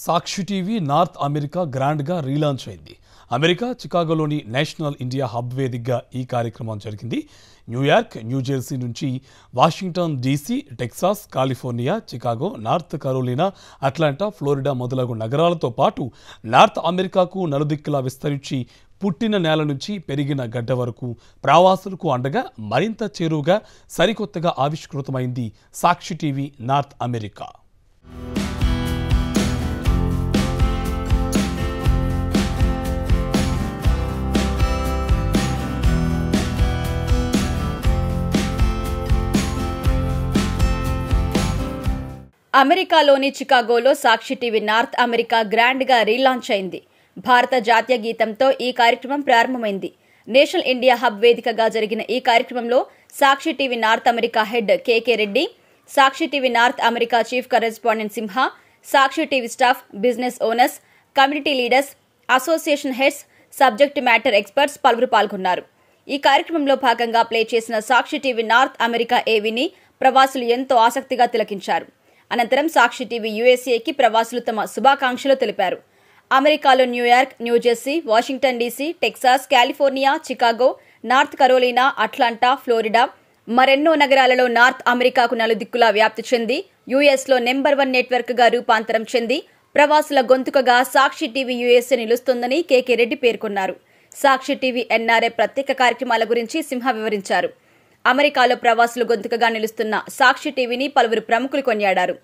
సాక్షి TV North America గ్రాండ్గా relaunch అయింది. America చికాగోలోని నేషనల్ ఇండియా హబ్ వేదికగా ఈ కార్యక్రమం జరిగింది. న్యూయార్క్, న్యూజెర్సీ నుంచి Washington DC, Texas, California, Chicago, North Carolina, Atlanta, Florida మొదలగు నగరాలతో పాటు నార్త్ అమెరికాకు నలుదిక్కులా విస్తరించి పుట్టిన నేల నుంచి పెరిగిన గడ్డ వరకు ప్రవాసులకు అండగా మరింత చేరువుగా సరికొత్తగా ఆవిష్కృతమైంది సాక్షి టీవీ నార్త్ అమెరికా. అమెరికాలోని చికాగోలో సాక్షి టీవీ నార్త్ అమెరికా గ్రాండ్గా రీలాంచ్ అయింది. భారత జాతీయ గీతంతో ఈ కార్యక్రమం ప్రారంభమైంది. నేషనల్ ఇండియా హబ్ వేదికగా జరిగిన ఈ కార్యక్రమంలో Sakshi TV North America head KK Reddy, Sakshi TV North America chief correspondent Simha, Sakshi TV staff, business owners, community leaders, association heads, subject matter experts పలువురు పాల్గొన్నారు. ఈ కార్యక్రమంలో భాగంగా ప్లే చేసిన సాక్షి టీవీ నార్త్ అమెరికా ఏవీని ప్రవాసులు ఎంతో ఆసక్తిగా తిలకించారు. అనంతరం సాక్షి టీవీ యూఎస్ఏకి ప్రవాసులు తమ శుభాకాంక్షలు తెలిపారు. అమెరికాలో New York, New Jersey, Washington DC, Texas, California, Chicago, North Carolina, Atlanta, Florida మరెన్నో నగరాలలో నార్త్ అమెరికాకు నలుదిక్కులా వ్యాప్తి చెంది యూఎస్లో నెంబర్ 1 నెట్వర్క్గా రూపాంతరం చెంది ప్రవాసుల గొంతుకగా సాక్షి టీవీ యూఎస్ఏ నిలుస్తోందని కేకే రెడ్డి పేర్కొన్నారు. సాక్షి టీవీ ఎన్ఆర్ఏ ప్రత్యేక కార్యక్రమాల గురించి సింహ వివరించారు. అమెరికాలో ప్రవాసులు గొంతుకగా నిలుస్తున్న సాక్షి టీవీని పలువురు ప్రముఖులు కొనియాడారు.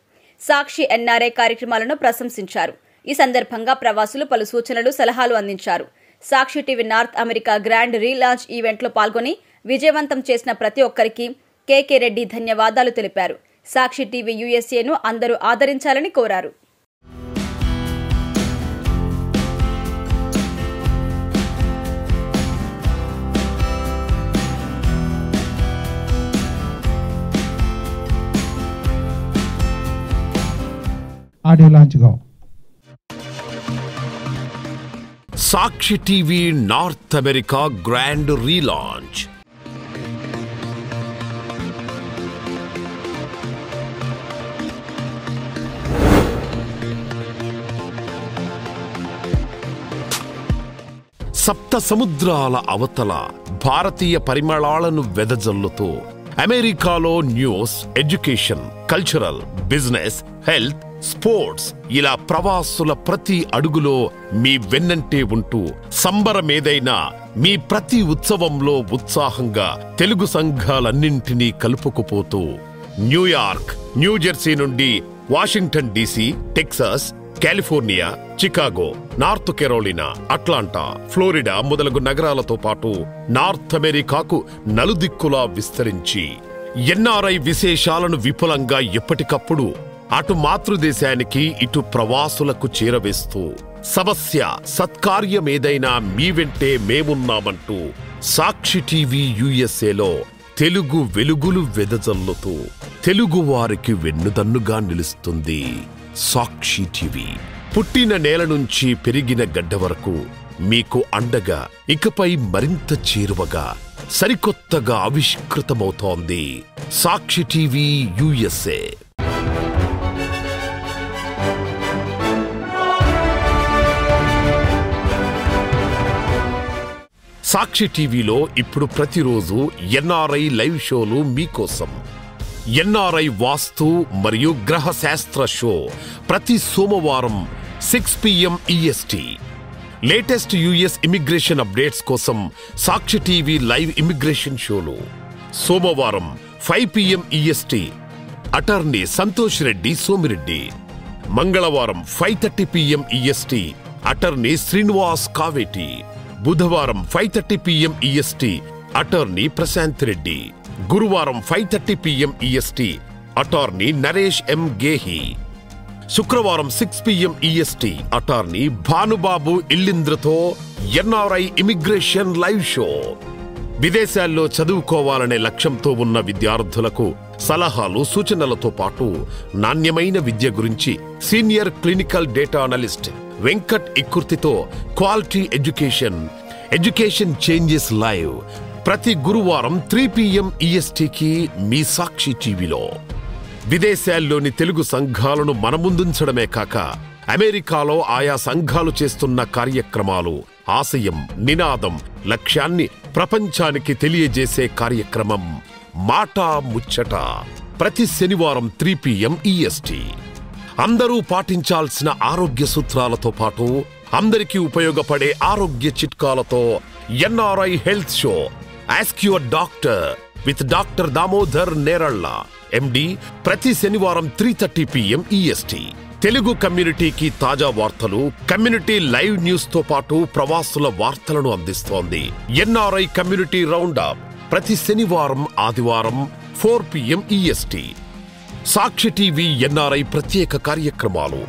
సాక్షి ఎన్ఆర్ఐ కార్యక్రమాలను ప్రశంసించారు. ఈ సందర్భంగా ప్రవాసులు పలు సూచనలు, సలహాలు అందించారు. Sakshi TV North America grand relaunch ఈవెంట్లో పాల్గొని విజయవంతం చేసిన ప్రతి ఒక్కరికి కేకే రెడ్డి ధన్యవాదాలు తెలిపారు. సాక్షి టీవీ యూఎస్ఏను అందరూ ఆదరించాలని కోరారు. Audio launch go. Sakshi TV North America grand relaunch. సప్త సముద్రాల అవతల భారతీయ పరిమళాలను వెదజల్లుతూ అమెరికాలో news, education, cultural, business, health, sports ఇలా ప్రవాసుల ప్రతి అడుగులో మీ వెన్నంటే ఉంటూ సంబరమేదైనా మీ ప్రతి ఉత్సవంలో ఉత్సాహంగా తెలుగు సంఘాలన్నింటినీ కలుపుకుపోతూ న్యూయార్క్, న్యూజెర్సీ నుండి Washington DC, Texas, California, Chicago, north Carolina, Atlanta, Florida మొదలగు నగరాలతో పాటు నార్త్ అమెరికాకు నలుదిక్కులా విస్తరించి ఎన్ఆర్ఐ విశేషాలను విపులంగా ఎప్పటికప్పుడు అటు మాతృదేశానికి ఇటు ప్రవాసులకు చేరవేస్తూ సమస్య సత్కార్యమేదైనా మీ వెంటే మేమున్నామంటూ సాక్షి టీవీ యూఎస్ఏలో తెలుగు వెలుగులు వెదజల్లుతూ తెలుగువారికి వెన్నుదన్నుగా నిలుస్తుంది సాక్షి టీవీ. పుట్టిన నేల నుంచి పెరిగిన గడ్డ వరకు మీకు అండగా ఇకపై మరింత చేరువగా సరికొత్తగా ఆవిష్కృతమవుతోంది సాక్షి టీవీ యూఎస్ఏ. సాక్షి టీవీలో ఇప్పుడు ప్రతిరోజు ఎన్ఆర్ఐ లైవ్ షోలు మీకోసం. ఎన్ఆర్ఐ వాస్తు మరియు గ్రహ శాస్త్ర షో ప్రతి సోమవారం 6 PM EST. Latest US immigration updates కోసం సాక్షి టీవీ లైవ్ ఇమిగ్రేషన్ షోలు. సోమవారం 5 PM EST attorney Santosh Reddy Somireddy. మంగళవారం 5:30 PM EST attorney Srinivas Kaveti. బుధవారం 5:30 PM EST attorney Prashant Reddy. గురువారం 5:30 PM EST attorney Naresh M Gehi. శుక్రవారం 6 PM EST అటార్నీ భానుబాబు ఇల్లింద్రతో ఎన్ఆర్ఐ ఇమిగ్రేషన్ లైవ్ షో. విదేశాల్లో చదువుకోవాలనే లక్ష్యంతో ఉన్న విద్యార్థులకు సలహాలు, సూచనలతో పాటు నాణ్యమైన విద్య గురించి senior clinical data analyst Venkat ఇక్కుర్తితో క్వాలిటీ ఎడ్యుకేషన్ చేంజెస్ లైవ్ ప్రతి గురువారం 3 PM ESTకి మీ సాక్షి టీవీలో. విదేశాల్లోని తెలుగు సంఘాలను మనముందుంచడమే కాక అమెరికాలో ఆయా సంఘాలు చేస్తున్న కార్యక్రమాలు, ఆశయం, నినాదం, లక్ష్యాన్ని ప్రపంచానికి తెలియజేసే కార్యక్రమం మాటా ముచ్చట. ప్రతి శనివారం 3 PM EST. అందరూ పాటించాల్సిన ఆరోగ్య సూత్రాలతో పాటు అందరికీ ఉపయోగపడే ఆరోగ్య చిట్కాలతో NRI health show ask your doctor with doctor Damodar Neralla MD. ప్రతి శనివారం 3:30 PM EST. తెలుగు కమ్యూనిటీకి తాజా వార్తలు, కమ్యూనిటీ లైవ్ న్యూస్ తో పాటు ప్రవాసుల వార్తలను అందిస్తోంది ఎన్ఆర్ఐ కమ్యూనిటీ రౌండప్. ప్రతి శనివారం, ఆదివారం 4 PM EST. సాక్షి టీవీ ఎన్ఆర్ఐ ప్రత్యేక కార్యక్రమాలు,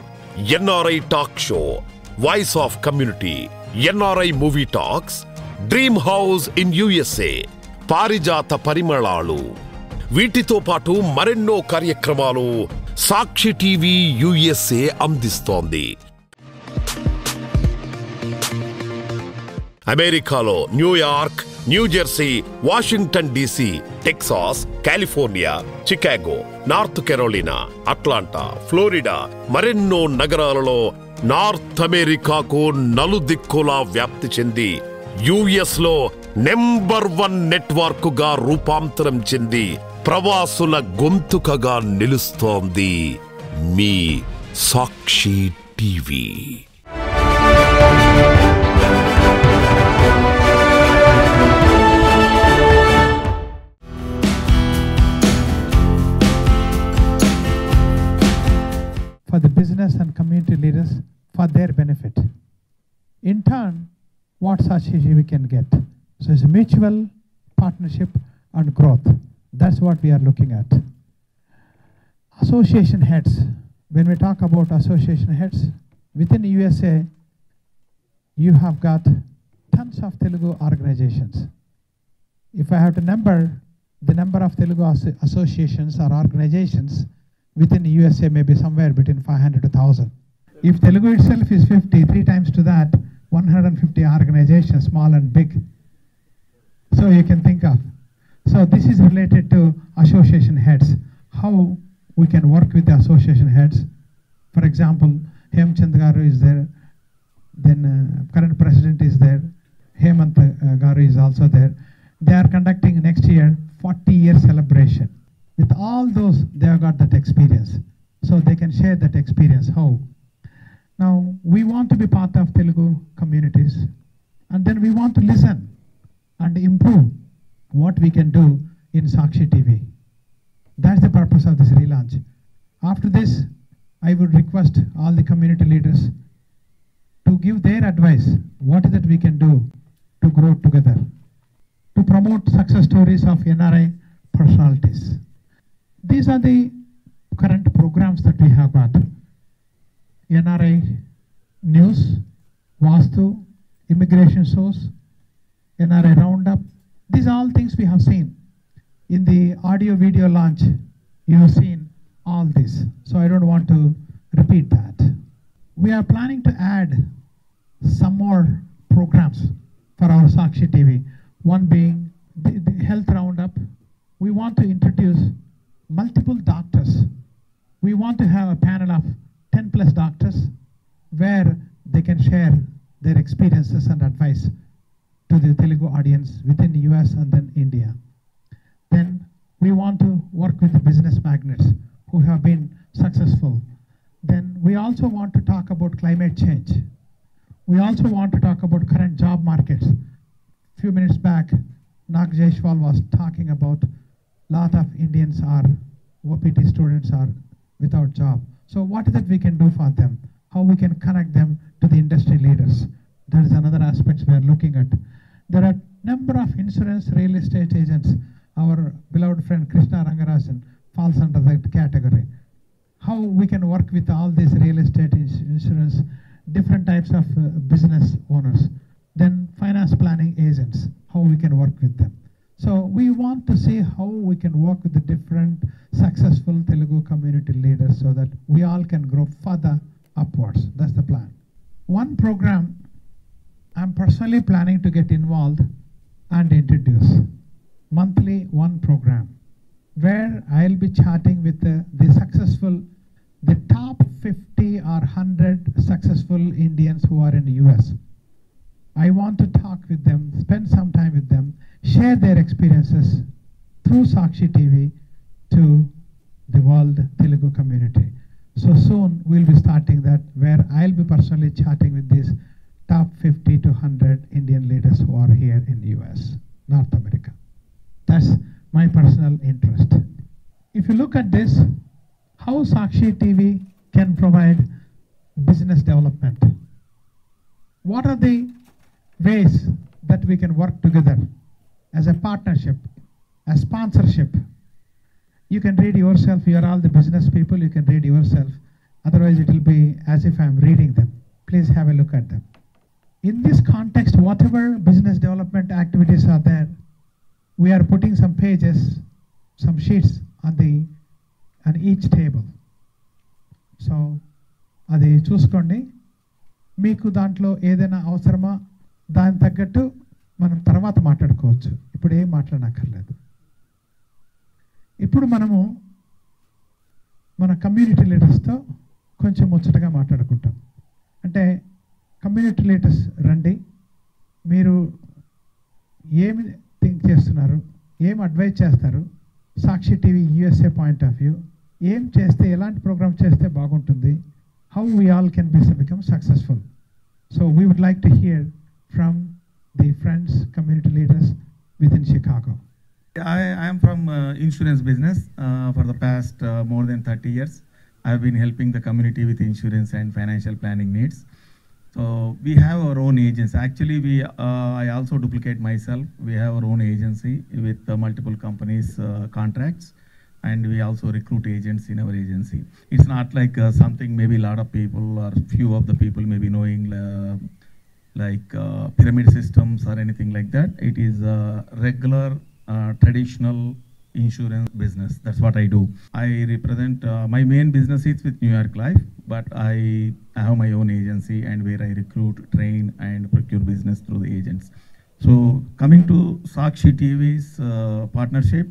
NRI talk show, voice of community, NRI movie talks, dream house in USA, పారిజాత పరిమళాలు. వీటితో పాటు మరెన్నో కార్యక్రమాలు సాక్షి టీవీ USA అందిస్తోంది. అమెరికాలో New York, New Jersey, Washington DC, Texas, California, Chicago, north Carolina, Atlanta, Florida మరెన్నో నగరాలలో నార్త్ అమెరికాకు నలుదిక్కులా వ్యాప్తి చెంది US లో నెంబర్ 1 నెట్వర్క్ గా రూపాంతరం చెంది ప్రవాసుల గొంతుకగా నిలుస్తోంది మీ సాక్షి TV. For the business and community leaders, for their benefit. In turn, what Sakshi TV can get. So it's a mutual partnership and growth. That's what we are looking at. Association heads. When we talk about association heads, within USA, you have got tons of Telugu organizations. If I have to number the number of Telugu associations or organizations within USA, may be somewhere between 500 to 1,000. If Telugu itself is 50, 3 times to that, 150 organizations, small and big. So you can think of. So this is related to association heads. How we can work with the association heads. For example, Hemchand Garu is there. Then current president is there. Hemant Garu is also there. They are conducting next year 40-year celebration. With all those, they have got that experience. So they can share that experience. How? Now, we want to be part of Telugu communities. And then we want to listen and improve what we can do in Sakshi TV. That's the purpose of this relaunch. After this, I would request all the community leaders to give their advice. What is it we can do to grow together? To promote success stories of NRI personalities. These are the current programs that we have got. NRI News, Vastu, Immigration Shows, NRI Roundup. These are all things we have seen. In the audio video launch, you have seen all this. So I don't want to repeat that. We are planning to add some more programs for our Sakshi TV. One being the health roundup. We want to introduce multiple doctors. We want to have a panel of 10 plus doctors where they can share their experiences and advice to the Telugu audience within US and then India. Then we want to work with the business magnates who have been successful. Then we also want to talk about climate change. We also want to talk about current job markets. Few minutes back, Nag Jaishwal was talking about lot of Indians are, OPT students are without job. So what is it we can do for them? How we can connect them to the industry leaders? That is another aspect we are looking at. There are number of insurance real estate agents. Our beloved friend Krishna Rangarajan falls under that category. How we can work with all these real estate insurance, different types of business owners. Then finance planning agents, how we can work with them. So we want to see how we can work with the different successful Telugu community leaders so that we all can grow further upwards. That's the plan. One program I'm personally planning to get involved and introduce. Monthly one program where I'll be chatting with the successful, the top 50 or 100 successful Indians who are in the US. I want to talk with them, spend some time with them, share their experiences through Sakshi TV to the world Telugu community. So soon we'll be starting that, where I'll be personally chatting with these top 50 to 100 Indian leaders who are here in the US, North America. That's my personal interest. If you look at this, how Sakshi TV can provide business development. What are the ways that we can work together as a partnership, as sponsorship? You can read yourself, you are all the business people, you can read yourself. Otherwise it will be as if I'm reading them. Please have a look at them. In this context, whatever business development activities are there, we are putting some pages, some sheets on each table. So, అది చూసుకోండి. మీకు దాంట్లో ఏదైనా అవసరమా దాని తగ్గట్టు మనం తర్వాత మాట్లాడుకోవచ్చు. ఇప్పుడు ఏం మాట్లాడనక్కర్లేదు. ఇప్పుడు మనము మన కమ్యూనిటీ లీడర్స్తో కొంచెం ముచ్చటగా మాట్లాడుకుంటాం. అంటే కమ్యూనిటీ లీడర్స్ రండి, మీరు ఏమి థింక్ చేస్తున్నారు, ఏం అడ్వైజ్ చేస్తారు, Sakshi TV USA point of view, ఏం చేస్తే ఎలాంటి ప్రోగ్రామ్ చేస్తే బాగుంటుంది, how we all can become successful. So we would like to hear from the friends, community leaders within Chicago. I am from insurance business for the past more than 30 years. I have been helping the community with insurance and financial planning needs. So we have our own agency. Actually, I also duplicate myself. We have our own agency with multiple companies contracts, and we also recruit agents in our agency. It's not like something maybe a lot of people or few of the people may be knowing like pyramid systems or anything like that. It is a regular traditional insurance business. That's what I do. I represent my main business is with New York Life, but I have my own agency and where I recruit, train and procure business through the agents. So coming to Sakshi TV's partnership,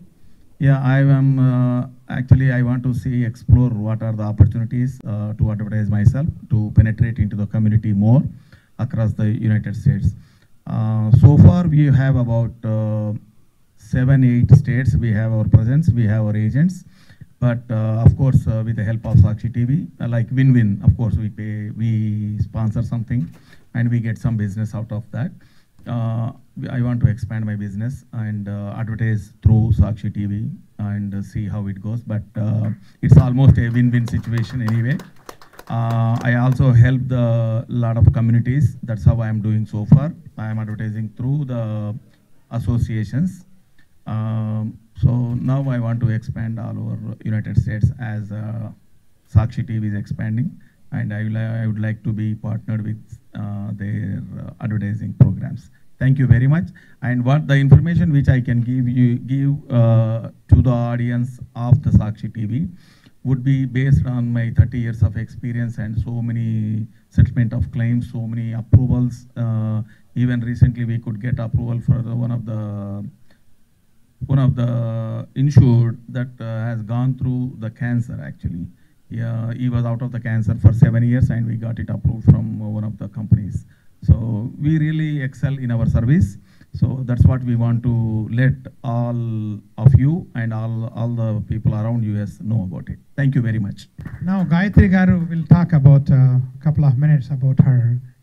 yeah, I am actually I want to see, explore what are the opportunities to advertise myself, to penetrate into the community more across the United States. So far we have about 7-8 states. We have our presence, we have our agents, but of course with the help of Sakshi TV, like win-win. Of course we sponsor something and we get some business out of that. I want to expand my business and advertise through Sakshi TV and see how it goes. But it's almost a win-win situation anyway. I also help the lot of communities. That's how I am doing so far. I am advertising through the associations. So now I want to expand all over United States as Sakshi TV is expanding, and I would like to be partnered with their advertising programs. Thank you very much. And what the information which I can give to the audience of the Sakshi TV would be based on my 30 years of experience and so many settlement of claims, so many approvals. Even recently we could get approval for one of the insured that has gone through the cancer actually. Yeah, he was out of the cancer for 7 years and we got it approved from one of the companies. So we really excel in our service. So that's what we want to let all of you and all the people around US know about it. Thank you very much. Now Gayatri Garu will talk about a couple of minutes about her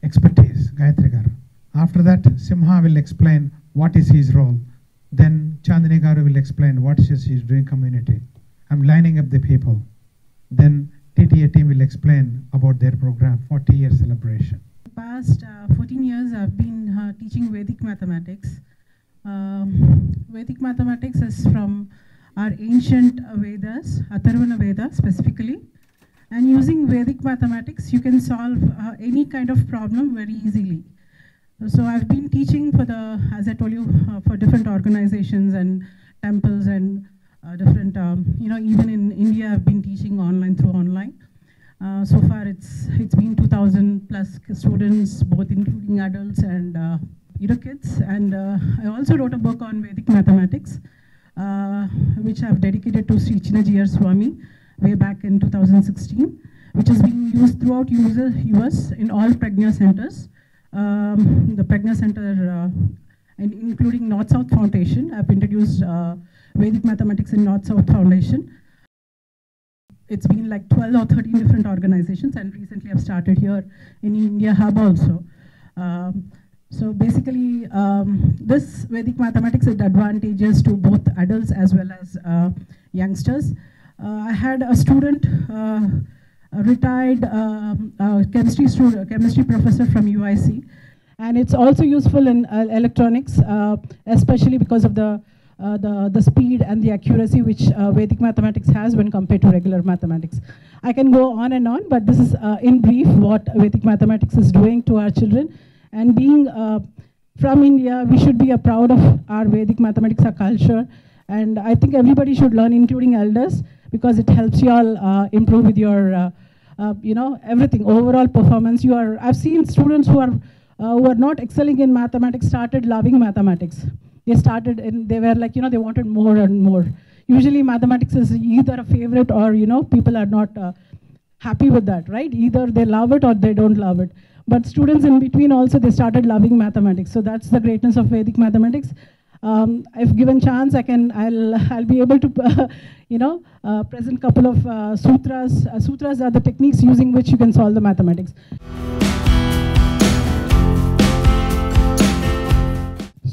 expertise. Gayatri Garu. After that, Simha will explain what is his role. Then Chandini Garu will explain what she's doing community. I'm lining up the people. Then TTA team will explain about their program, 40-year celebration. Past 14 years I've been teaching Vedic mathematics. Vedic mathematics is from our ancient Vedas, Atharvana Veda specifically. And using Vedic mathematics, you can solve any kind of problem very easily. So I've been teaching as I told you, for different organizations and temples and different, even in India, I've been teaching through online. So far, it's been 2,000 plus students, both including adults and kids. And I also wrote a book on Vedic mathematics, which I've dedicated to Sri Chinna G.R. Swami way back in 2016, which is being used throughout US in all Pregna centers. The Pregna Center, and including North-South Foundation, I've introduced Vedic Mathematics in North-South Foundation. It's been like 12 or 13 different organizations, and recently I've started here in India Hub also. So basically, this Vedic Mathematics is advantageous to both adults as well as youngsters. I had a student, a retired chemistry professor from UIC, and it's also useful in electronics, especially because of the speed and the accuracy which Vedic mathematics has when compared to regular mathematics. I can go on and on, but this is in brief what Vedic mathematics is doing to our children. And being from India, we should be proud of our Vedic mathematics, our culture. And I think everybody should learn, including elders, because it helps you all improve with your, everything, overall performance. I've seen students who are not excelling in mathematics started loving mathematics. They were like, they wanted more and more. Usually mathematics is either a favorite or, people are not happy with that, right? Either they love it or they don't love it. But students in between also, they started loving mathematics. So that's the greatness of Vedic mathematics. If given chance, I'll be able to, present a couple of sutras. Sutras are the techniques using which you can solve the mathematics.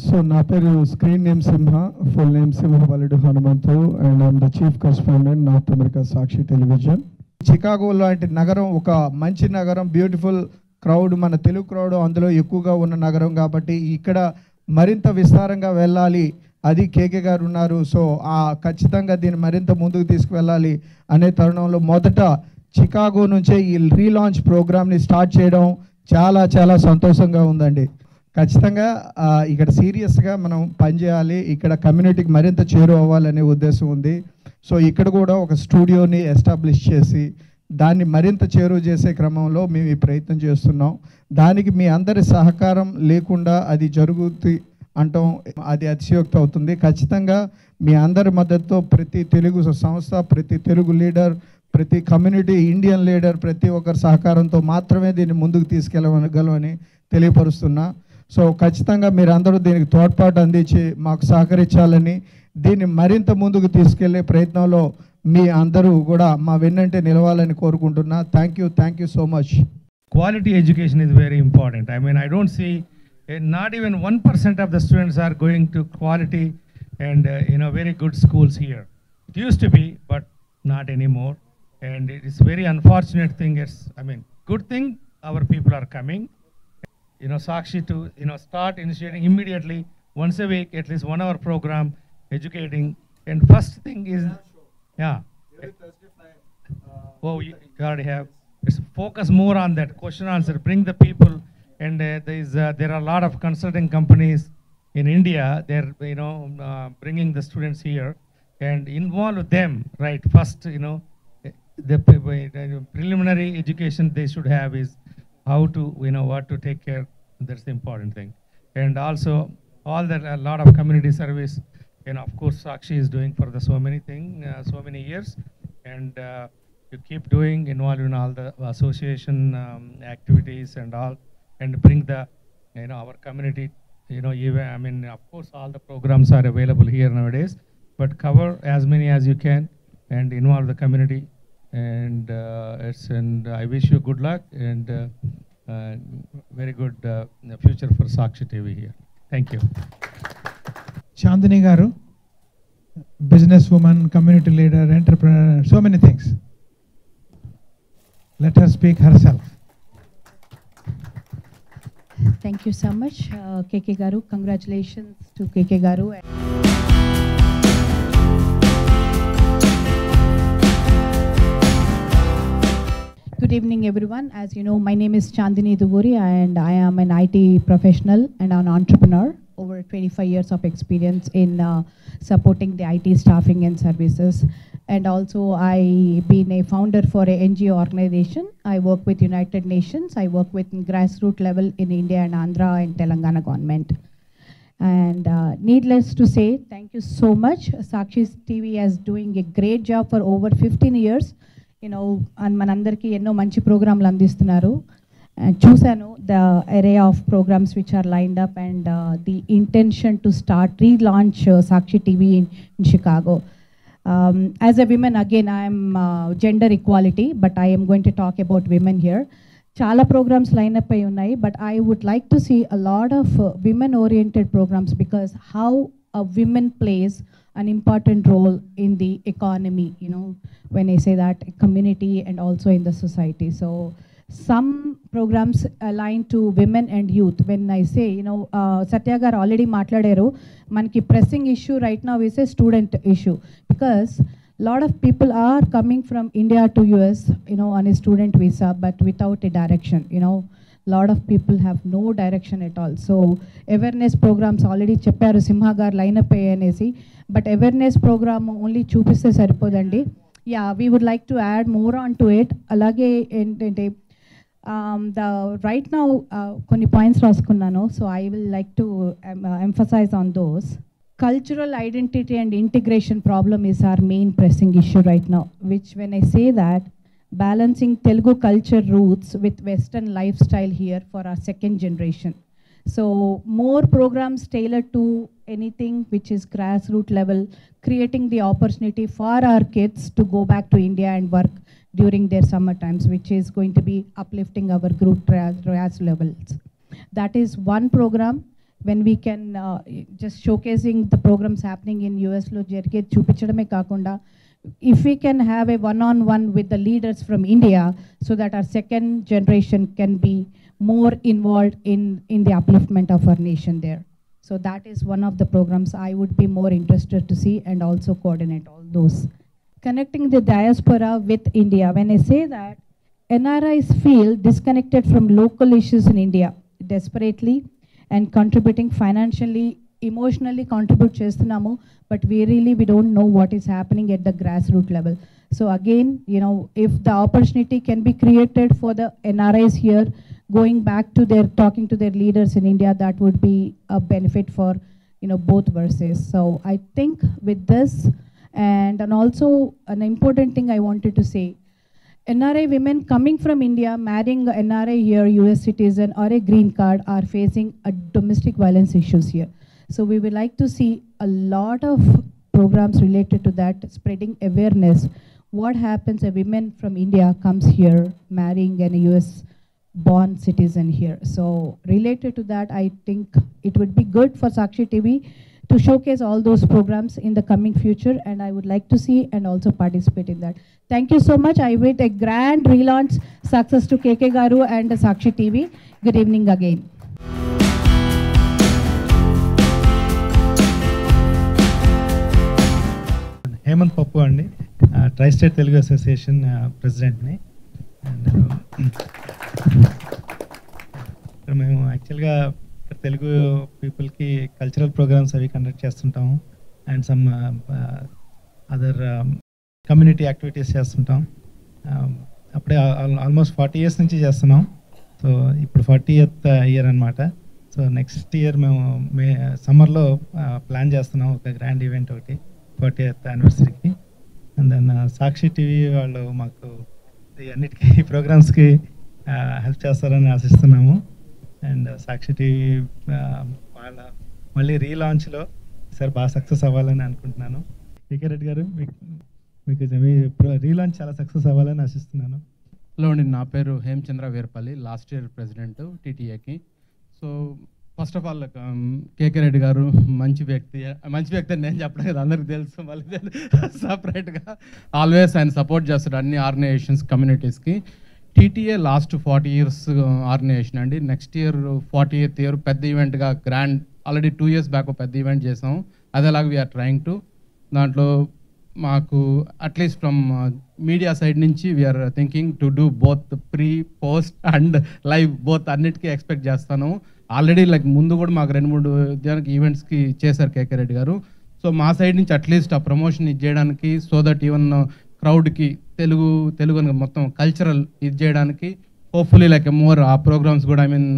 So నా పేరు screen name Simha, full name Simha Valudu Hanumanthu, and I'm the chief correspondent North America Sakshi television. Chicago లాంటి నగరం ఒక మంచి నగరం, beautiful crowd, మన Telugu crowd అందులో ఎక్కువగా ఉన్న నగరం కాబట్టి ఇక్కడ మరింత విస్తారంగా వెళ్ళాలి, అది కేకే గారు ఉన్నారు. సో ఖచ్చితంగా దీన్ని మరింత ముందుకు తీసుకువెళ్ళాలి అనే తరుణంలో మొదట చికాగో నుంచే ఈ రీలాంచ్ ప్రోగ్రామ్ని స్టార్ట్ చేయడం చాలా చాలా సంతోషంగా ఉందండి. ఖచ్చితంగా ఇక్కడ సీరియస్గా మనం పనిచేయాలి, ఇక్కడ కమ్యూనిటీకి మరింత చేరువ అవ్వాలనే ఉద్దేశం ఉంది. సో ఇక్కడ కూడా ఒక స్టూడియోని ఎస్టాబ్లిష్ చేసి దాన్ని మరింత చేరువ చేసే క్రమంలో మేము ఈ ప్రయత్నం చేస్తున్నాం. దానికి మీ అందరి సహకారం లేకుండా అది జరుగుతుంది అంటాం అది అతిశయోక్తి అవుతుంది. ఖచ్చితంగా మీ అందరి మద్దతుతో ప్రతి తెలుగు సంస్థ, ప్రతి తెలుగు లీడర్, ప్రతి కమ్యూనిటీ ఇండియన్ లీడర్, ప్రతి ఒక్కరి సహకారంతో మాత్రమే దీన్ని ముందుకు తీసుకెళ్ళగలమని తెలియపరుస్తున్నా. సో ఖచ్చితంగా మీరందరూ దీనికి తోడ్పాటు అందించి మాకు సహకరించాలని, దీన్ని మరింత ముందుకు తీసుకెళ్లే ప్రయత్నంలో మీ అందరూ కూడా మా వెన్నంటే నిలవాలని కోరుకుంటున్నా. Thank you so much. Quality education is very important. I mean, I don't see not even 1% of the students are going to quality and very good schools here. It used to be, but not anymore. And it is very unfortunate thing. Good thing our people are coming. Sakshi to start initiating immediately once a week, at least 1 hour program educating. And first thing is, you already have. It's focus more on that question answer. Bring the people, and there are a lot of consulting companies in India. They're bringing the students here and involve them. Right, first the preliminary education they should have is how to what to take care. That's the important thing. And also a lot of community service, of course Sakshi is doing for so many years, and you keep doing, involved in all the association activities and all, and bring the our community, even of course all the programs are available here nowadays, but cover as many as you can and involve the community. And I wish you good luck and very good future for Sakshi TV here. Thank you. Chandini garu, business woman, community leader, entrepreneur, so many things. Let her speak herself. Thank you so much, KK garu. Congratulations to KK garu. Good evening, everyone. As you know, my name is Chandini Duguri, and I am an IT professional and an entrepreneur. Over 25 years of experience in supporting the IT staffing and services. And also, I've been a founder for a NGO organization. I work with United Nations. I work with grassroots level in India and Andhra and Telangana government. And needless to say, thank you so much. Sakshi TV is doing a great job for over 15 years and మనందరికీ ఎన్నో మంచి ప్రోగ్రాంలు అందిస్తున్నారు. చూశాను the array of programs which are lined up and the intention to relaunch Sakshi TV in Chicago. As a woman, again, I am gender equality, but I am going to talk about women here. Chala programs line up ayi unnai, but I would like to see a lot of women-oriented programs, because how a woman plays an important role in the economy, when I say that, community and also in the society. So some programs aligned to women and youth. When I say, Satya gar already matladaru, manki pressing issue right now is a student issue, because lot of people are coming from India to US, on a student visa, but without a direction. Lot of people have no direction at all. So awareness programs already chepparu Simha gar line up ayanesi, but awareness program only చూపిస్తే సరిపోదండి. Yeah, we would like to add more on to it. అలాగే ఏంటంటే the right now కొన్ని points రాసుకున్నాను, so I will like to emphasize on those. Cultural identity and integration problem is our main pressing issue right now, which when I say that, balancing Telugu culture roots with Western lifestyle here for our second generation. So more programs tailored to anything which is grassroots level, creating the opportunity for our kids to go back to India and work during their summer times, which is going to be uplifting our group RAS levels. That is one program. When we can just showcasing the programs happening in US lo jerige chupichadame kakunda, if we can have a one-on-one with the leaders from India, so that our second generation can be more involved in the upliftment of our nation there. So that is one of the programs I would be more interested to see and also coordinate all those. Connecting the diaspora with India. When I say that, NRIs feel disconnected from local issues in India desperately, and contributing financially, emotionally contribute చేస్తున్నాము, but we don't know what is happening at the grassroots level. So again, if the opportunity can be created for the NRIs here, going back to talking to their leaders in India, that would be a benefit for, both verses. So I think with this, and also an important thing I wanted to say, NRI women coming from India, marrying a NRI here, US citizen or a green card, are facing a domestic violence issues here. So we would like to see a lot of programs related to that, spreading awareness. What happens a woman from India comes here marrying a US born citizen here. So related to that, I think it would be good for Sakshi TV to showcase all those programs in the coming future, and I would like to see and also participate in that. Thank you so much. I wish a grand relaunch success to KK Garu and Sakshi TV. Good evening again. Hemanth Pappu అండి, tri state Telugu association ప్రెసిడెంట్ని. And మేము యాక్చువల్గా తెలుగు పీపుల్కి cultural programmes అవి conduct చేస్తుంటాము, and some other community activities చేస్తుంటాం. అప్పుడే almost 40 years నుంచి చేస్తున్నాం. సో ఇప్పుడు 40th year అనమాట. సో నెక్స్ట్ ఇయర్ మేము సమ్మర్లో ప్లాన్ చేస్తున్నాం ఒక గ్రాండ్ ఈవెంట్ ఒకటి 40th anniversary. And then Sakshi TV వాళ్ళు మాకు అన్నిటికీ ప్రోగ్రామ్స్కి హెల్ప్ చేస్తారని ఆశిస్తున్నాము. అండ్ సాక్షి టీవీ వాళ్ళ మళ్ళీ రీలాంచ్లో సార్ బాగా సక్సెస్ అవ్వాలని అనుకుంటున్నాను. కేకే రెడ్డి గారు, మీకు మీ రీలాంచ్ చాలా సక్సెస్ అవ్వాలని ఆశిస్తున్నాను. హలో అండి, నా పేరు Hemachandra Veerapalli, last year president టీటీఏకి. So first of all KK Reddy గారు మంచి వ్యక్తి అని నేను చెప్పడం కదా, అందరికి తెలుసు. మళ్ళీ సపరేట్గా ఆల్వేస్ ఆయన సపోర్ట్ చేస్తాడు అన్ని ఆర్గనైజేషన్స్, కమ్యూనిటీస్కి. టీటీఏ లాస్ట్ 40 years ఆర్గనైజేషన్ అండి. నెక్స్ట్ ఇయర్ 40th year పెద్ద ఈవెంట్గా గ్రాండ్, ఆల్రెడీ 2 years బ్యాక్ పెద్ద ఈవెంట్ చేసాం. అదేలాగా వీఆర్ ట్రయింగ్ టు, దాంట్లో మాకు అట్లీస్ట్ ఫ్రమ్ మీడియా సైడ్ నుంచి we're thinking to do both pre, post and live both అన్నిటికీ ఎక్స్పెక్ట్ చేస్తాను. ఆల్రెడీ లైక్ ముందు కూడా మాకు 2-3 ఈవెంట్స్కి చేశారు కేకే రెడ్డి గారు. సో మా సైడ్ నుంచి అట్లీస్ట్ ఆ ప్రమోషన్ ఇది చేయడానికి, సో దట్ ఈవెన్ క్రౌడ్కి తెలుగు మొత్తం కల్చరల్ ఇది చేయడానికి హోప్ఫుల్లీ లైక్ మోర్ ఆ ప్రోగ్రామ్స్ కూడా, ఐ మీన్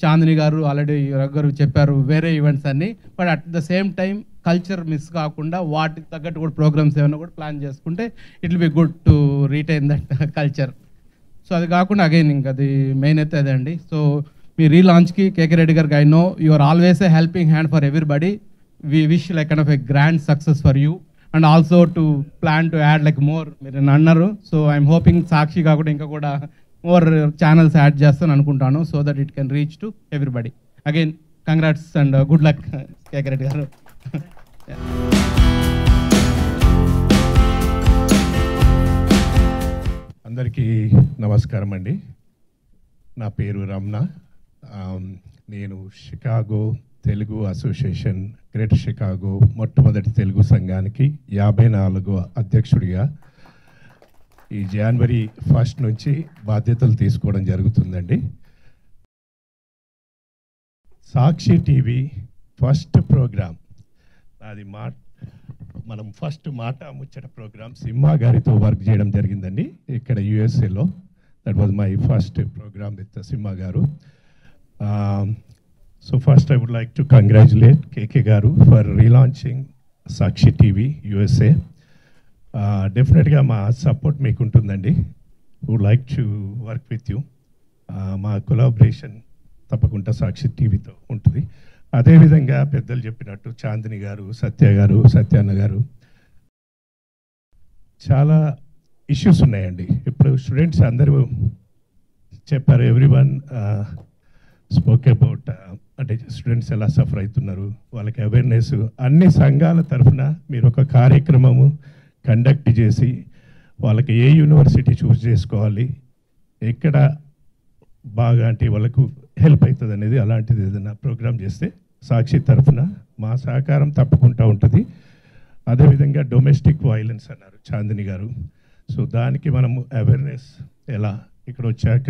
చాందిని గారు ఆల్రెడీ గారు చెప్పారు వేరే ఈవెంట్స్ అన్ని, but at the same time culture miss కాకుండా వాటికి తగ్గట్టు కూడా ప్రోగ్రామ్స్ ఏమైనా కూడా ప్లాన్ చేసుకుంటే it will be good to retain that culture. So అది కాకుండా అగైన్ ఇంకా అది మెయిన్ అయితే అదే అండి. సో మీ రీలాంచ్కి కేకే రెడ్డి గారికి I know you are always a helping hand for everybody. We wish like kind of a grand success for you and also to plan to add like more. మీరు అన్నారు, so I'm hoping సాక్షి కాకుండా ఇంకా కూడా more channels add చేస్తాను అనుకుంటాను, so that it can reach to everybody. Again congrats and good luck KK Reddy గారు. అందరికీ నమస్కారం అండి. నా పేరు రమణ. నేను Chicago Telugu association greater Chicago మొట్టమొదటి తెలుగు సంఘానికి 54వ అధ్యక్షుడిగా ఈ జనవరి 1 నుంచి బాధ్యతలు తీసుకోవడం జరుగుతుందండి. సాక్షి టీవీ ఫస్ట్ ప్రోగ్రామ్ అది మనం ఫస్ట్ మాట ముచ్చట ప్రోగ్రామ్ సింహా గారితో వర్క్ చేయడం జరిగిందండి ఇక్కడ యుఎస్ఏలో. That was my first programme with Simha గారు. So first I would like to congratulate KK గారు for relaunching Sakshi TV USA. డెఫినెట్గా మా సపోర్ట్ మీకు ఉంటుందండి. Would like to work with you. మా కొలాబరేషన్ తప్పకుండా సాక్షి టీవీతో ఉంటుంది. అదేవిధంగా పెద్దలు చెప్పినట్టు చాందిని గారు, సత్యాన్న గారు చాలా ఇష్యూస్ ఉన్నాయండి. ఇప్పుడు స్టూడెంట్స్ అందరూ చెప్పారు, ఎవ్రీవన్ స్పోక్ అబౌట్ అంటే స్టూడెంట్స్ ఎలా సఫర్ అవుతున్నారు, వాళ్ళకి అవేర్నెస్. అన్ని సంఘాల తరఫున మీరు ఒక కార్యక్రమము కండక్ట్ చేసి వాళ్ళకి ఏ యూనివర్సిటీ చూస్ చేసుకోవాలి, ఎక్కడ బాగా అంటే వాళ్ళకు హెల్ప్ అవుతుంది అనేది అలాంటిది ఏదైనా ప్రోగ్రామ్ చేస్తే సాక్షి తరఫున మా సహకారం తప్పకుండా ఉంటుంది. అదేవిధంగా డొమెస్టిక్ వైలెన్స్ అన్నారు చాందిని గారు. సో దానికి మనము అవేర్నెస్ ఎలా ఇక్కడ వచ్చాక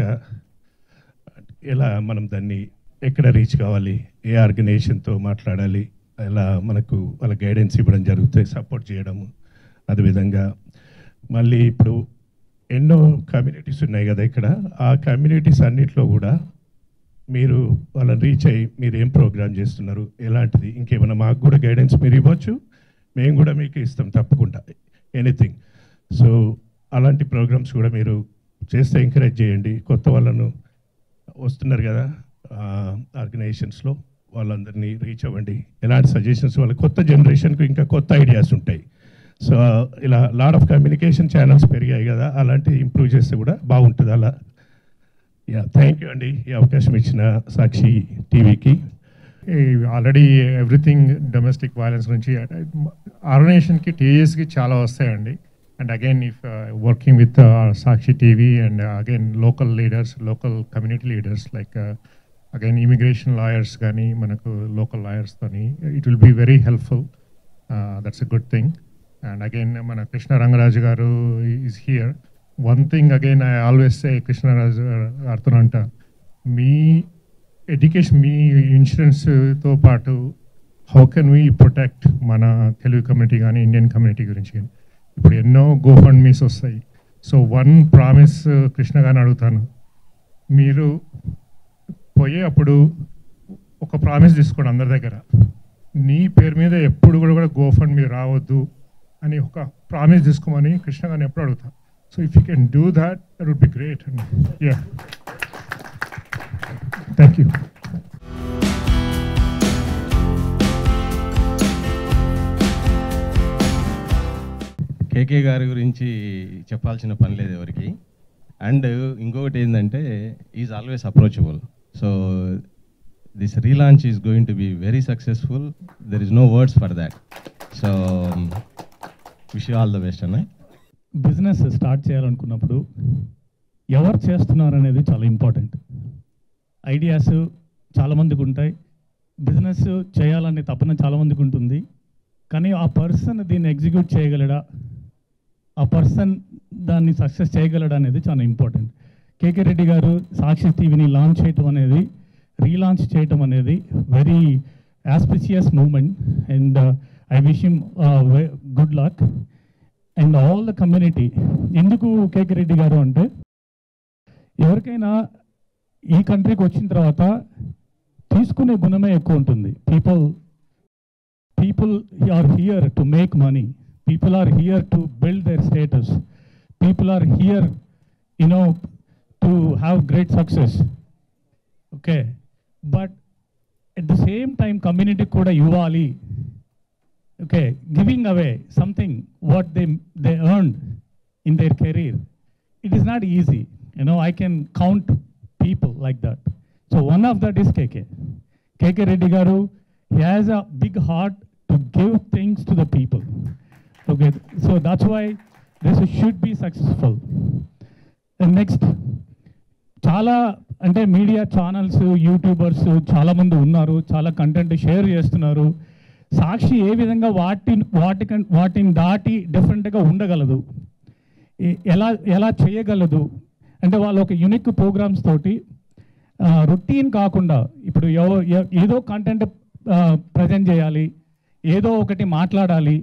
ఎలా మనం దాన్ని ఎక్కడ రీచ్ కావాలి, ఏ ఆర్గనైజేషన్తో మాట్లాడాలి, ఎలా మనకు వాళ్ళ గైడెన్స్ ఇవ్వడం జరుగుతుంది, సపోర్ట్ చేయడము. అదేవిధంగా మళ్ళీ ఇప్పుడు ఎన్నో కమ్యూనిటీస్ ఉన్నాయి కదా ఇక్కడ, ఆ కమ్యూనిటీస్ అన్నిట్లో కూడా మీరు వాళ్ళని రీచ్ అయ్యి మీరు ఏం ప్రోగ్రామ్ చేస్తున్నారు, ఎలాంటిది, ఇంకేమైనా మాకు కూడా గైడెన్స్ మీరు ఇవ్వచ్చు, మేము కూడా మీకు ఇస్తాం తప్పకుండా ఎనీథింగ్. సో అలాంటి ప్రోగ్రామ్స్ కూడా మీరు చేస్తే ఎంకరేజ్ చేయండి. కొత్త వాళ్ళను వస్తున్నారు కదా ఆర్గనైజేషన్స్లో, వాళ్ళందరినీ రీచ్ అవ్వండి. ఎలాంటి సజెషన్స్ వాళ్ళ కొత్త జనరేషన్కు ఇంకా కొత్త ఐడియాస్ ఉంటాయి. సో ఇలా లాట్ ఆఫ్ కమ్యూనికేషన్ ఛానల్స్ పెరిగాయి కదా, అలాంటివి ఇంప్రూవ్ చేస్తే కూడా బాగుంటుంది. అలా థ్యాంక్ యూ అండి ఈ అవకాశం ఇచ్చిన సాక్షి టీవీకి. ఆల్రెడీ ఎవ్రీథింగ్ డొమెస్టిక్ వైలెన్స్ నుంచి ఆర్గనైజేషన్కి టీఏఎస్కి చాలా వస్తాయండి. And again if working with Sakshi TV and again local leaders, local community leaders like again immigration lawyers కానీ మనకు లోకల్ లాయర్స్తోని it will be very helpful. That's a good thing. And again మన కృష్ణ రంగరాజు గారు is here. One thing again I always say Krishnaraju గారితో అంట, మీ education, మీ ఇన్సూరెన్స్తో పాటు how can we protect మన Telugu community కానీ ఇండియన్ కమ్యూనిటీ గురించి కానీ. ఇప్పుడు ఎన్నో గోఫండ్మీస్ వస్తాయి. సో వన్ ప్రామిస్ కృష్ణ గారిని అడుగుతాను, మీరు పోయేటప్పుడు ఒక ప్రామిస్ తీసుకోండి అందరి దగ్గర, నీ పేరు మీద ఎప్పుడు కూడా గోఫండ్మీ రావద్దు అని ఒక ప్రామిస్ తీసుకోమని కృష్ణ గారిని ఎప్పుడు అడుగుతాను. So if you can do that, that would be great. And yeah, thank you. కేకే గారి గురించి చెప్పాల్సిన పని లేదు ఎవరికి. అండ్ ఇంకొకటి ఏంటంటే is always approachable. So this relaunch is going to be very successful. There is no words for that. So wish you all the best అన్న. Business start చేయాలనుకున్నప్పుడు ఎవరు చేస్తున్నారు అనేది చాలా ఇంపార్టెంట్. ఐడియాస్ చాలామందికి ఉంటాయి, బిజినెస్ చేయాలనే తపన చాలామందికి ఉంటుంది, కానీ ఆ పర్సన్ దీన్ని ఎగ్జిక్యూట్ చేయగలడా, ఆ పర్సన్ దాన్ని సక్సెస్ చేయగలడా అనేది చాలా ఇంపార్టెంట్. కేకే రెడ్డి గారు సాక్షి టీవీని లాంచ్ చేయటం అనేది, రీలాంచ్ చేయటం అనేది very auspicious moment. And I wish him good luck and all the community. ఎందుకు కేకే రెడ్డి గారు అంటే, ఎవరికైనా ఈ కంట్రీకి వచ్చిన తర్వాత తీసుకునే గుణమే ఎక్కువ ఉంటుంది. People people are here to make money. People are here to build their status. People are here, to have great success. Okay, but at the same time, community kuda ivali. Okay, giving away something what they earned in their career. It is not easy. I can count people like that. So one of that is KK Reddy garu. He has a big heart to give things to the people. Okay, so that's why this should be successful. And next, చాలా అంటే media channels, YouTubers చాలా మంది ఉన్నారు, చాలా content share చేస్తున్నారు. సాక్షి ఏ విధంగా వాటిని దాటి డిఫరెంట్గా ఉండగలదు, ఎలా చేయగలదు అంటే వాళ్ళు ఒక యూనిక్ ప్రోగ్రామ్స్ తోటి రొటీన్ కాకుండా ఇప్పుడు ఏదో కంటెంట్ ప్రజెంట్ చేయాలి, ఏదో ఒకటి మాట్లాడాలి,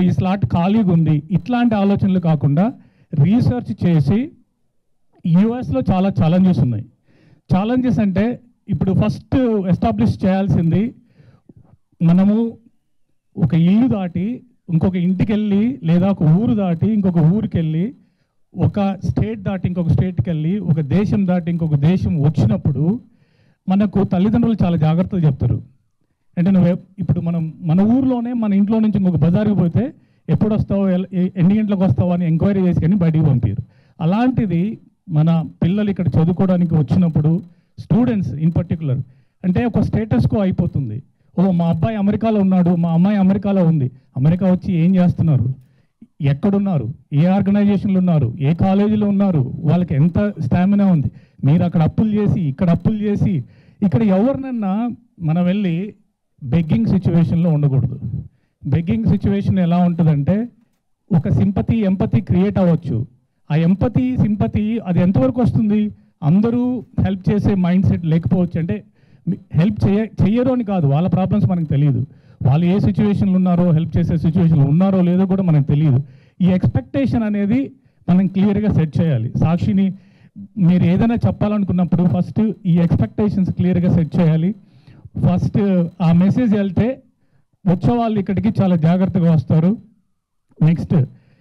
ఈ స్లాట్ ఖాళీగా ఉంది, ఇట్లాంటి ఆలోచనలు కాకుండా రీసెర్చ్ చేసి యూఎస్లో చాలా ఛాలెంజెస్ ఉన్నాయి. ఛాలెంజెస్ అంటే ఇప్పుడు ఫస్ట్ ఎస్టాబ్లిష్ చేయాల్సింది, మనము ఒక ఇల్లు దాటి ఇంకొక ఇంటికి వెళ్ళి, లేదా ఒక ఊరు దాటి ఇంకొక ఊరికి వెళ్ళి, ఒక స్టేట్ దాటి ఇంకొక స్టేట్కి వెళ్ళి, ఒక దేశం దాటి ఇంకొక దేశం వచ్చినప్పుడు మనకు తల్లిదండ్రులు చాలా జాగ్రత్తలు చెప్తారు. అంటే నువ్వు ఇప్పుడు మన ఊర్లోనే మన ఇంట్లో నుంచి ఇంకొక బజార్కి పోతే ఎప్పుడు వస్తావు, ఎన్ని గంటలకు వస్తావు అని ఎంక్వైరీ చేసి కానీ బయటికి పంపారు. అలాంటిది మన పిల్లలు ఇక్కడ చదువుకోవడానికి వచ్చినప్పుడు స్టూడెంట్స్ ఇన్ పర్టికులర్ అంటే ఒక స్టేటస్కో అయిపోతుంది. మా అబ్బాయి అమెరికాలో ఉన్నాడు, మా అమ్మాయి అమెరికాలో ఉంది, అమెరికా వచ్చి ఏం చేస్తున్నారు, ఎక్కడున్నారు, ఏ ఆర్గనైజేషన్లు ఉన్నారు, ఏ కాలేజీలో ఉన్నారు, వాళ్ళకి ఎంత స్టామినా ఉంది, మీరు అక్కడ అప్పులు చేసి ఇక్కడ అప్పులు చేసి ఇక్కడ ఎవరినన్నా మనం వెళ్ళి బెగ్గింగ్ సిచ్యువేషన్లో ఉండకూడదు. బెగ్గింగ్ సిచ్యువేషన్ ఎలా ఉంటుందంటే ఒక సింపతి ఎంపతి క్రియేట్ అవ్వచ్చు. ఆ ఎంపతి సింపతి అది ఎంతవరకు వస్తుంది, అందరూ హెల్ప్ చేసే మైండ్ సెట్ లేకపోవచ్చు. అంటే హెల్ప్ చెయ్యరు అని కాదు, వాళ్ళ ప్రాబ్లమ్స్ మనకు తెలియదు, వాళ్ళు ఏ సిచ్యువేషన్లు ఉన్నారో హెల్ప్ చేసే సిచ్యువేషన్లు ఉన్నారో లేదో కూడా మనకు తెలియదు. ఈ ఎక్స్పెక్టేషన్ అనేది మనం క్లియర్గా సెట్ చేయాలి. సాక్షిని మీరు ఏదైనా చెప్పాలనుకున్నప్పుడు ఫస్ట్ ఈ ఎక్స్పెక్టేషన్స్ క్లియర్గా సెట్ చేయాలి. ఫస్ట్ ఆ మెసేజ్ వెళ్తే వచ్చే వాళ్ళు ఇక్కడికి చాలా జాగ్రత్తగా వస్తారు. నెక్స్ట్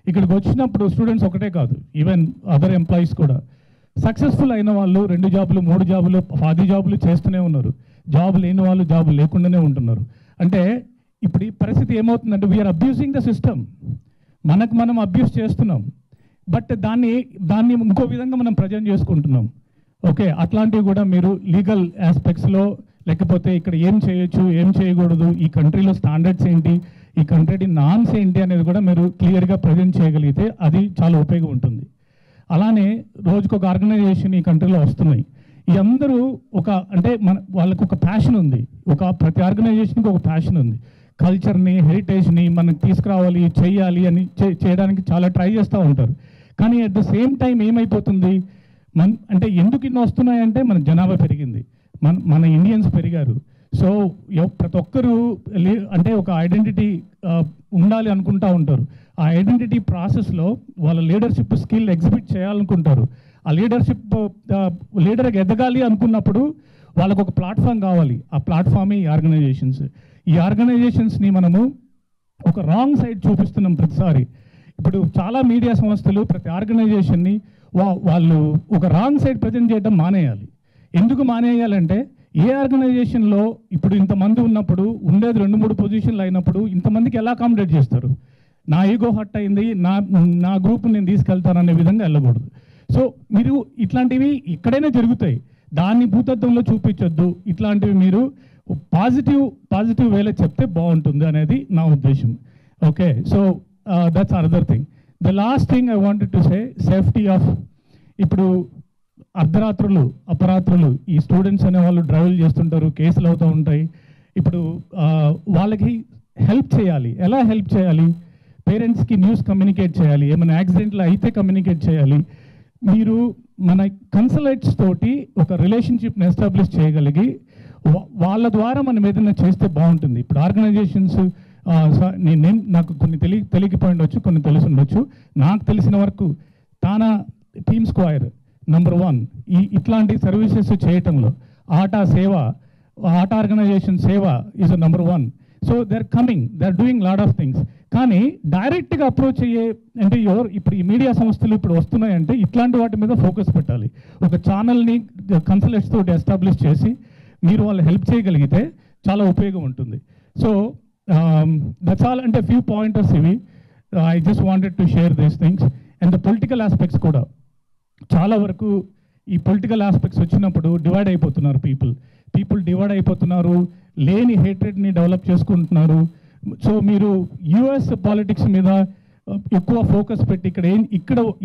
ఇక్కడికి వచ్చినప్పుడు స్టూడెంట్స్ ఒకటే కాదు, ఈవెన్ అదర్ ఎంప్లాయీస్ కూడా సక్సెస్ఫుల్ అయిన వాళ్ళు 2 జాబులు 3 జాబులు 10 జాబులు చేస్తూనే ఉన్నారు, జాబ్ లేని వాళ్ళు జాబ్ లేకుండానే ఉంటున్నారు. అంటే ఇప్పుడు ఈ పరిస్థితి ఏమవుతుందంటే వీఆర్ అబ్యూజింగ్ ద సిస్టమ్, మనం అబ్యూస్ చేస్తున్నాం, బట్ దాన్ని ఇంకో విధంగా మనం ప్రజెంట్ చేసుకుంటున్నాం. ఓకే, అట్లాంటివి కూడా మీరు లీగల్ ఆస్పెక్ట్స్లో లేకపోతే ఇక్కడ ఏం చేయొచ్చు ఏం చేయకూడదు, ఈ కంట్రీలో స్టాండర్డ్స్ ఏంటి, ఈ కంట్రీ నామ్స్ ఏంటి అనేది కూడా మీరు క్లియర్గా ప్రజెంట్ చేయగలిగితే అది చాలా ఉపయోగం ఉంటుంది. అలానే రోజుకు ఒక ఆర్గనైజేషన్ ఈ కంట్రీలో వస్తున్నాయి. ఈ అందరూ అంటే వాళ్ళకు ఒక ప్యాషన్ ఉంది, ప్రతి ఆర్గనైజేషన్కి ఒక ప్యాషన్ ఉంది. కల్చర్ని హెరిటేజ్ని మనకు తీసుకురావాలి, చేయాలి అని చేయడానికి చాలా ట్రై చేస్తూ ఉంటారు. కానీ అట్ ద సేమ్ టైం ఏమైపోతుంది అంటే ఎందుకు ఇన్ని వస్తున్నాయంటే మన జనాభా పెరిగింది, మన ఇండియన్స్ పెరిగారు. సో ప్రతి ఒక్కరూ అంటే ఒక ఐడెంటిటీ ఉండాలి అనుకుంటూ ఉంటారు. ఆ ఐడెంటిటీ ప్రాసెస్లో వాళ్ళ లీడర్షిప్ స్కిల్ ఎగ్జిబిట్ చేయాలనుకుంటారు. ఆ లీడర్కి ఎదగాలి అనుకున్నప్పుడు వాళ్ళకు ఒక ప్లాట్ఫామ్ కావాలి. ఆ ప్లాట్ఫామే ఈ ఆర్గనైజేషన్స్. ఈ ఆర్గనైజేషన్స్ని మనము ఒక రాంగ్ సైడ్ చూపిస్తున్నాం ప్రతిసారి. ఇప్పుడు చాలా మీడియా సంస్థలు ప్రతి ఆర్గనైజేషన్ని వాళ్ళు ఒక రాంగ్ సైడ్ ప్రజెంట్ చేయడం మానేయాలి. ఎందుకు మానేయాలంటే ఏ ఆర్గనైజేషన్లో ఇప్పుడు ఇంతమంది ఉన్నప్పుడు ఉండేది 2-3 పొజిషన్లు అయినప్పుడు ఇంతమందికి ఎలా అకామిడేట్ చేస్తారు? నా ఈగో హర్ట్ అయింది, నా గ్రూప్ నేను తీసుకెళ్తాను అనే విధంగా వెళ్ళకూడదు. సో మీరు ఇట్లాంటివి ఇక్కడైనా జరుగుతాయి, దాన్ని భూతత్వంలో చూపించొద్దు. ఇట్లాంటివి మీరు పాజిటివ్ వేలో చెప్తే బాగుంటుంది అనేది నా ఉద్దేశం. Okay, so that's another thing. The last thing I wanted to say safety of. ఇప్పుడు అర్ధరాత్రులు అపరాత్రులు ఈ స్టూడెంట్స్ అనే వాళ్ళు డ్రైవ్లు చేస్తుంటారు, కేసులు అవుతూ ఉంటాయి. ఇప్పుడు వాళ్ళకి హెల్ప్ చేయాలి. ఎలా హెల్ప్ చేయాలి? పేరెంట్స్కి న్యూస్ కమ్యూనికేట్ చేయాలి, ఏమైనా యాక్సిడెంట్లు అయితే కమ్యూనికేట్ చేయాలి. మీరు మన కన్సల్టేట్స్ తోటి ఒక రిలేషన్షిప్ని ఎస్టాబ్లిష్ చేయగలిగి వాళ్ళ ద్వారా మనం ఏదైనా చేస్తే బాగుంటుంది. ఇప్పుడు ఆర్గనైజేషన్స్ నాకు కొన్ని తెలియకపోయిండొచ్చు, కొన్ని తెలిసి ఉండొచ్చు. నాకు తెలిసిన వరకు తానా టీమ్ స్క్వైర్ నంబర్ 1 ఇట్లాంటి సర్వీసెస్ చేయటంలో ఆటా ఆర్గనైజేషన్ సేవ is number 1. So they are coming, they are doing lot of things. కానీ డైరెక్ట్గా అప్రోచ్ అయ్యే అంటే ఇప్పుడు ఈ మీడియా సంస్థలు ఇప్పుడు వస్తున్నాయంటే ఇట్లాంటి వాటి మీద ఫోకస్ పెట్టాలి. ఒక ఛానల్ని కన్సల్టెంట్స్ తోటి ఎస్టాబ్లిష్ చేసి మీరు వాళ్ళు హెల్ప్ చేయగలిగితే చాలా ఉపయోగం ఉంటుంది. So that's all. అంటే ఫ్యూ పాయింటర్స్ ఇవి. I just wanted to share these things. And the political aspects కూడా చాలా వరకు ఈ పొలిటికల్ ఆస్పెక్ట్స్ వచ్చినప్పుడు డివైడ్ అయిపోతున్నారు పీపుల్ డివైడ్ అయిపోతున్నారు, లేని హేట్రెడ్ని డెవలప్ చేసుకుంటున్నారు. సో మీరు యుఎస్ పాలిటిక్స్ మీద ఎక్కువ ఫోకస్ పెట్టి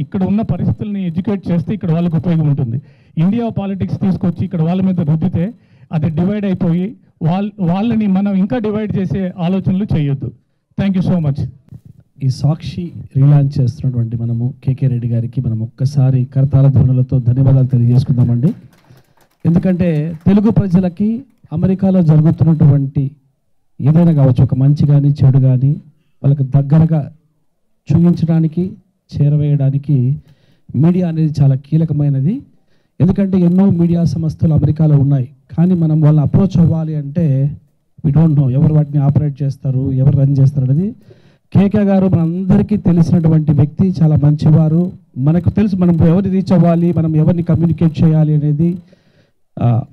ఇక్కడ ఉన్న పరిస్థితుల్ని ఎడ్యుకేట్ చేస్తే ఇక్కడ వాళ్ళకి ఉపయోగం ఉంటుంది. ఇండియా పాలిటిక్స్ తీసుకొచ్చి ఇక్కడ వాళ్ళ మీద రుద్దితే అది డివైడ్ అయిపోయి వాళ్ళని మనం ఇంకా డివైడ్ చేసే ఆలోచనలు చేయొద్దు. Thank you so much. ఈ సాక్షి రీలాంచ్ చేస్తున్నటువంటి మనము కేకే రెడ్డి గారికి మనం ఒక్కసారి కరతాళ ధ్వనులతో ధన్యవాదాలు తెలియజేసుకుందామండి. ఎందుకంటే తెలుగు ప్రజలకి అమెరికాలో జరుగుతున్నటువంటి ఏదైనా కావచ్చు, ఒక మంచి కానీ చెడు కానీ వాళ్ళకి దగ్గరగా చూపించడానికి చేరవేయడానికి మీడియా అనేది చాలా కీలకమైనది. ఎందుకంటే ఎన్నో మీడియా సంస్థలు అమెరికాలో ఉన్నాయి, కానీ మనం వాళ్ళని అప్రోచ్ అవ్వాలి అంటే వి డోంట్ నో ఎవరు వాటిని ఆపరేట్ చేస్తారు, ఎవరు రన్ చేస్తారు అనేది. కేకే గారు మనందరికీ తెలిసినటువంటి వ్యక్తి, చాలా మంచివారు. మనకు తెలుసు మనం ఎవరిని రీచ్ అవ్వాలి, మనం ఎవరిని కమ్యూనికేట్ చేయాలి అనేది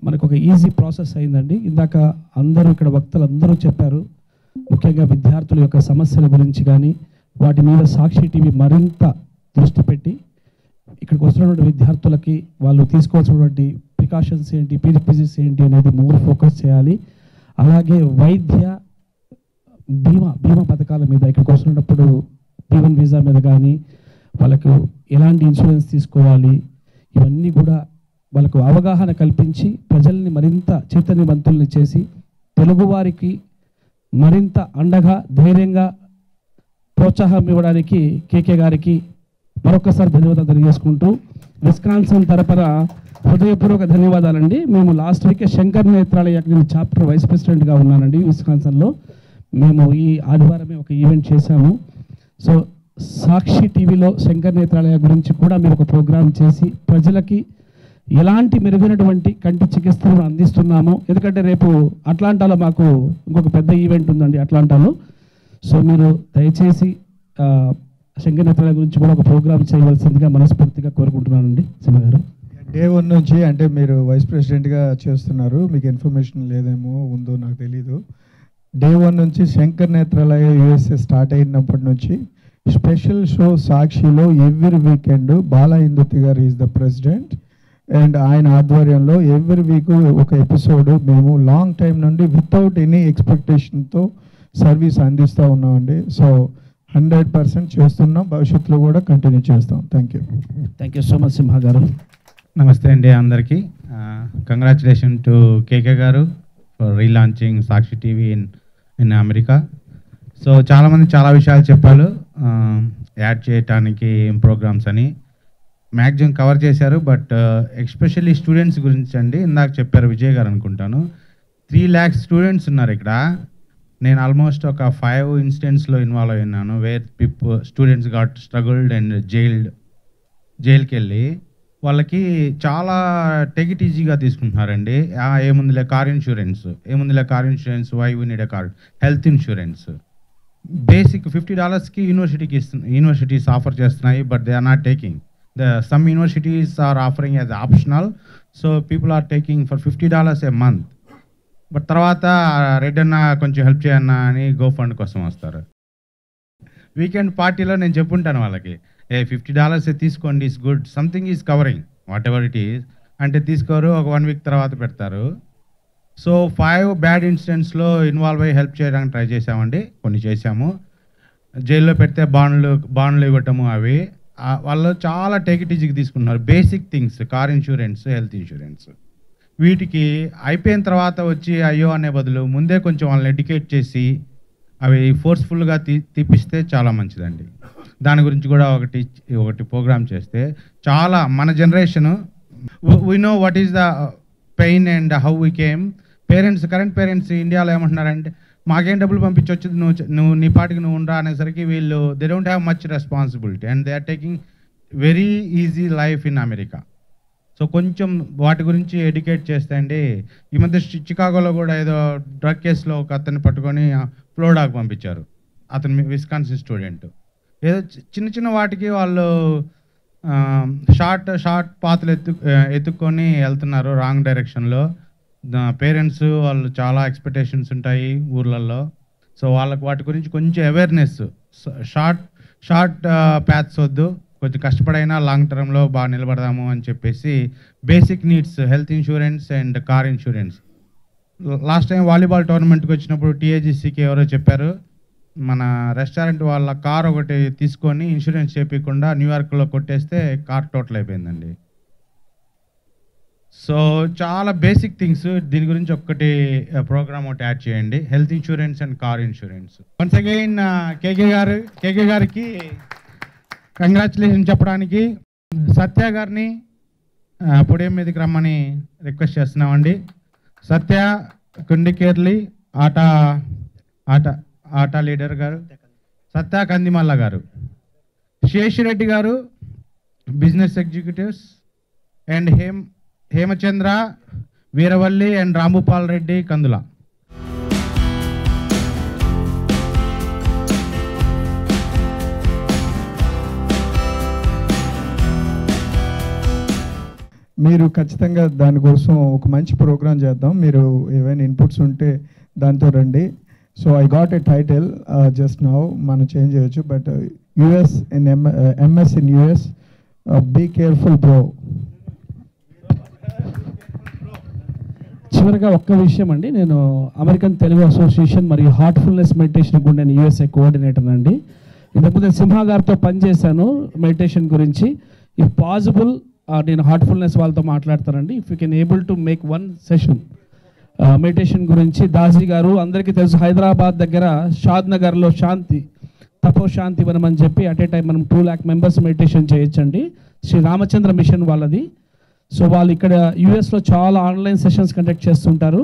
మనకు ఒక ఈజీ ప్రాసెస్ అయిందండి. ఇందాక అందరూ ఇక్కడ వక్తలు అందరూ చెప్పారు, ముఖ్యంగా విద్యార్థుల యొక్క సమస్యల గురించి కానీ వాటి మీద సాక్షి టీవీ మరింత దృష్టి పెట్టి ఇక్కడికి వస్తున్నటువంటి విద్యార్థులకి వాళ్ళు తీసుకోవాల్సినటువంటి ప్రికాషన్స్ ఏంటి, పీజీస్ ఏంటి అనేది మోర్ ఫోకస్ చేయాలి. అలాగే వైద్య బీమా పథకాల మీద ఇక్కడికి వస్తున్నప్పుడు P1 వీసా మీద కానీ వాళ్ళకు ఎలాంటి ఇన్సూరెన్స్ తీసుకోవాలి, ఇవన్నీ కూడా వాళ్ళకు అవగాహన కల్పించి ప్రజల్ని మరింత చైతన్యవంతుల్ని చేసి తెలుగువారికి మరింత అండగా ధైర్యంగా ప్రోత్సాహం ఇవ్వడానికి కేకే గారికి మరొకసారి ధన్యవాదాలు తెలియజేసుకుంటూ విస్కాన్సన్ తరపున హృదయపూర్వక ధన్యవాదాలండి. మేము last week Shankar Nethralaya chapter vice ప్రెసిడెంట్గా ఉన్నానండి విస్కాన్సన్లో. మేము ఈ ఆదివారమే ఒక ఈవెంట్ చేశాము. సో సాక్షి టీవీలో శంకర్ నేత్రాలయ గురించి కూడా మీరు ఒక ప్రోగ్రామ్ చేసి ప్రజలకి ఎలాంటి మెరుగైనటువంటి కంటి చికిత్సలను అందిస్తున్నామో, ఎందుకంటే రేపు అట్లాంటాలో మాకు ఇంకొక పెద్ద ఈవెంట్ ఉందండి అట్లాంటాలో. సో మీరు దయచేసి శంకర్ నేత్రాలయ గురించి కూడా ఒక ప్రోగ్రామ్ చేయవలసిందిగా మనస్ఫూర్తిగా కోరుకుంటున్నానండి. సింహ గారు, డే 1 నుంచి అంటే మీరు వైస్ ప్రెసిడెంట్గా చేస్తున్నారు, మీకు ఇన్ఫర్మేషన్ లేదేమో ఉందో నాకు తెలీదు. డే 1 నుంచి శంకర్ నేత్రాలయ USA స్టార్ట్ అయినప్పటి నుంచి స్పెషల్ షో సాక్షిలో ఎవ్రీ వీకెండ్ బాలా ఇందుతి గారు ఈజ్ ద ప్రెసిడెంట్ అండ్ ఆయన ఆధ్వర్యంలో ఎవ్రీ వీక్ ఒక ఎపిసోడ్ మేము లాంగ్ టైం నుండి వితౌట్ ఎనీ ఎక్స్పెక్టేషన్తో సర్వీస్ అందిస్తూ ఉన్నామండి. సో 100% చేస్తున్నాం, భవిష్యత్తులో కూడా కంటిన్యూ చేస్తాం. థ్యాంక్ యూ సో మచ్ సింహ గారు. నమస్తే అండి అందరికీ. కంగ్రాచులేషన్ టు కేకే గారు for relaunching Sakshi TV in America. So చాలామంది చాలా విషయాలు చెప్పారు యాడ్ చేయటానికి ప్రోగ్రామ్స్ అని, మ్యాక్సిమం కవర్ చేశారు. బట్ ఎస్పెషల్లీ స్టూడెంట్స్ గురించి అండి, ఇందాక చెప్పారు విజయ్ గారు అనుకుంటాను. 3 lakhs స్టూడెంట్స్ ఉన్నారు ఇక్కడ. నేను ఆల్మోస్ట్ ఒక 5 ఇన్సిడెంట్స్లో ఇన్వాల్వ్ అయినాను where students got struggled and జైలుకి వెళ్ళి వాళ్ళకి చాలా టేక్ ఇట్ ఈజీగా తీసుకుంటున్నారండి. ఏముందిలే car insurance, why we need a car, health insurance, basic $50కి యూనివర్సిటీస్ ఆఫర్ చేస్తున్నాయి. But they are not taking. Some universities are offering as optional, so people are taking for $50 a month. But తర్వాత red అన్న కొంచెం help చేయన్నా అని GoFund కోసం వస్తారు. Weekend పార్టీలో నేను చెప్పుంటాను వాళ్ళకి, $50 తీసుకోండి, is good, something is covering what ever it is అంటే తీసుకోరు. ఒక 1 week తర్వాత పెడతారు. సో 5 బ్యాడ్ ఇన్సిడెంట్స్లో ఇన్వాల్వ్ అయ్యి హెల్ప్ చేయడానికి ట్రై చేసామండి, కొన్ని చేసాము. జైల్లో పెడితే బాండ్లు ఇవ్వటము, అవి వాళ్ళు చాలా టేక్ ఇట్ ఈజీకి తీసుకుంటున్నారు. Basic things, car insurance, health insurance, వీటికి అయిపోయిన తర్వాత వచ్చి అయ్యో అనే బదులు ముందే కొంచెం వాళ్ళని ఎడ్యుకేట్ చేసి అవి ఫోర్స్ఫుల్గా తీపిస్తే చాలా మంచిదండి. దాని గురించి కూడా ఒకటి ప్రోగ్రామ్ చేస్తే చాలా మన generation we know what is the pain and how we came. Current parents ఇండియాలో ఏమంటున్నారంటే మాకేం డబ్బులు పంపించవచ్చు, నువ్వు నీ పాటికి నువ్వు ఉండరా అనేసరికి వీళ్ళు they don't have much responsibility and they are taking very easy life in America. So కొంచెం వాటి గురించి ఎడ్యుకేట్ చేస్తే అండి. ఈ మధ్య చికాగోలో కూడా ఏదో డ్రగ్ కేసులో ఒక అతన్ని పట్టుకొని ఫ్లోరిడాకు పంపించారు. అతను విస్కాన్సిన్ స్టూడెంట్. ఏదో చిన్న చిన్న వాటికి వాళ్ళు షార్ట్ పాత్రలు ఎత్తుక్కొని వెళ్తున్నారు రాంగ్ డైరెక్షన్లో. పేరెంట్స్ వాళ్ళు చాలా ఎక్స్పెక్టేషన్స్ ఉంటాయి ఊర్లలో. సో వాళ్ళకి వాటి గురించి కొంచెం అవేర్నెస్, షార్ట్ ప్యాత్స్ వద్దు, కొంచెం కష్టపడైనా లాంగ్ టర్మ్లో బాగా నిలబడదాము అని చెప్పేసి basic needs health insurance and car insurance. Last time volleyball టోర్నమెంట్కి వచ్చినప్పుడు టీఏజీసీకి ఎవరో చెప్పారు, మన రెస్టారెంట్ వాళ్ళ కార్ ఒకటి తీసుకొని ఇన్సూరెన్స్ చేపించకుండా న్యూయార్క్లో కొట్టేస్తే కార్ టోటల్ అయిపోయిందండి. సో చాలా బేసిక్ థింగ్స్. దీని గురించి ఒక్కటి ప్రోగ్రామ్ ఒకటి యాడ్ చేయండి, health insurance and car insurance. Once again KK గారికి కంగ్రాచులేషన్ చెప్పడానికి సత్య గారిని పొడియం మీదకి రమ్మని రిక్వెస్ట్ చేస్తున్నామండి. సత్య కుండికేర్లి ఆటా లీడర్ గారు, సత్య కందిమల్ల గారు, శేషిరెడ్డి గారు business executives, and Hemachandra Veeravalli and Rambhupal Reddy Kandula. మీరు ఖచ్చితంగా దానికోసం ఒక మంచి ప్రోగ్రామ్ చేద్దాం. మీరు ఏవైనా ఇన్పుట్స్ ఉంటే దాంతో రండి. So I got a title just now, మనం చేంజ్ చేయొచ్చు. But US in MS in US, be careful bro. చివరిగా ఒక్క విషయం అండి, నేను అమెరికన్ తెలుగు అసోసియేషన్ మరియు హార్ట్ఫుల్నెస్ మెడిటేషన్ కూడా నేను యూఎస్ఏ కోఆర్డినేటర్ అండి. ఇంతకుముందు సింహ గారితో పనిచేశాను మెడిటేషన్ గురించి. ఇఫ్ పాసిబుల్ నేను హార్ట్ఫుల్నెస్ వాళ్ళతో మాట్లాడతానండి. If you can able to make one session meditation గురించి. దాసి గారు అందరికీ తెలుసు, హైదరాబాద్ దగ్గర షాద్ నగర్లో తపోశాంతి వనం అని చెప్పి అట్ ఏ టైం మనం 2 lakh మెంబర్స్ మెడిటేషన్ చేయొచ్చండి. శ్రీ రామచంద్ర మిషన్ వాళ్ళది. సో వాళ్ళు ఇక్కడ యూఎస్లో చాలా ఆన్లైన్ సెషన్స్ కండక్ట్ చేస్తుంటారు.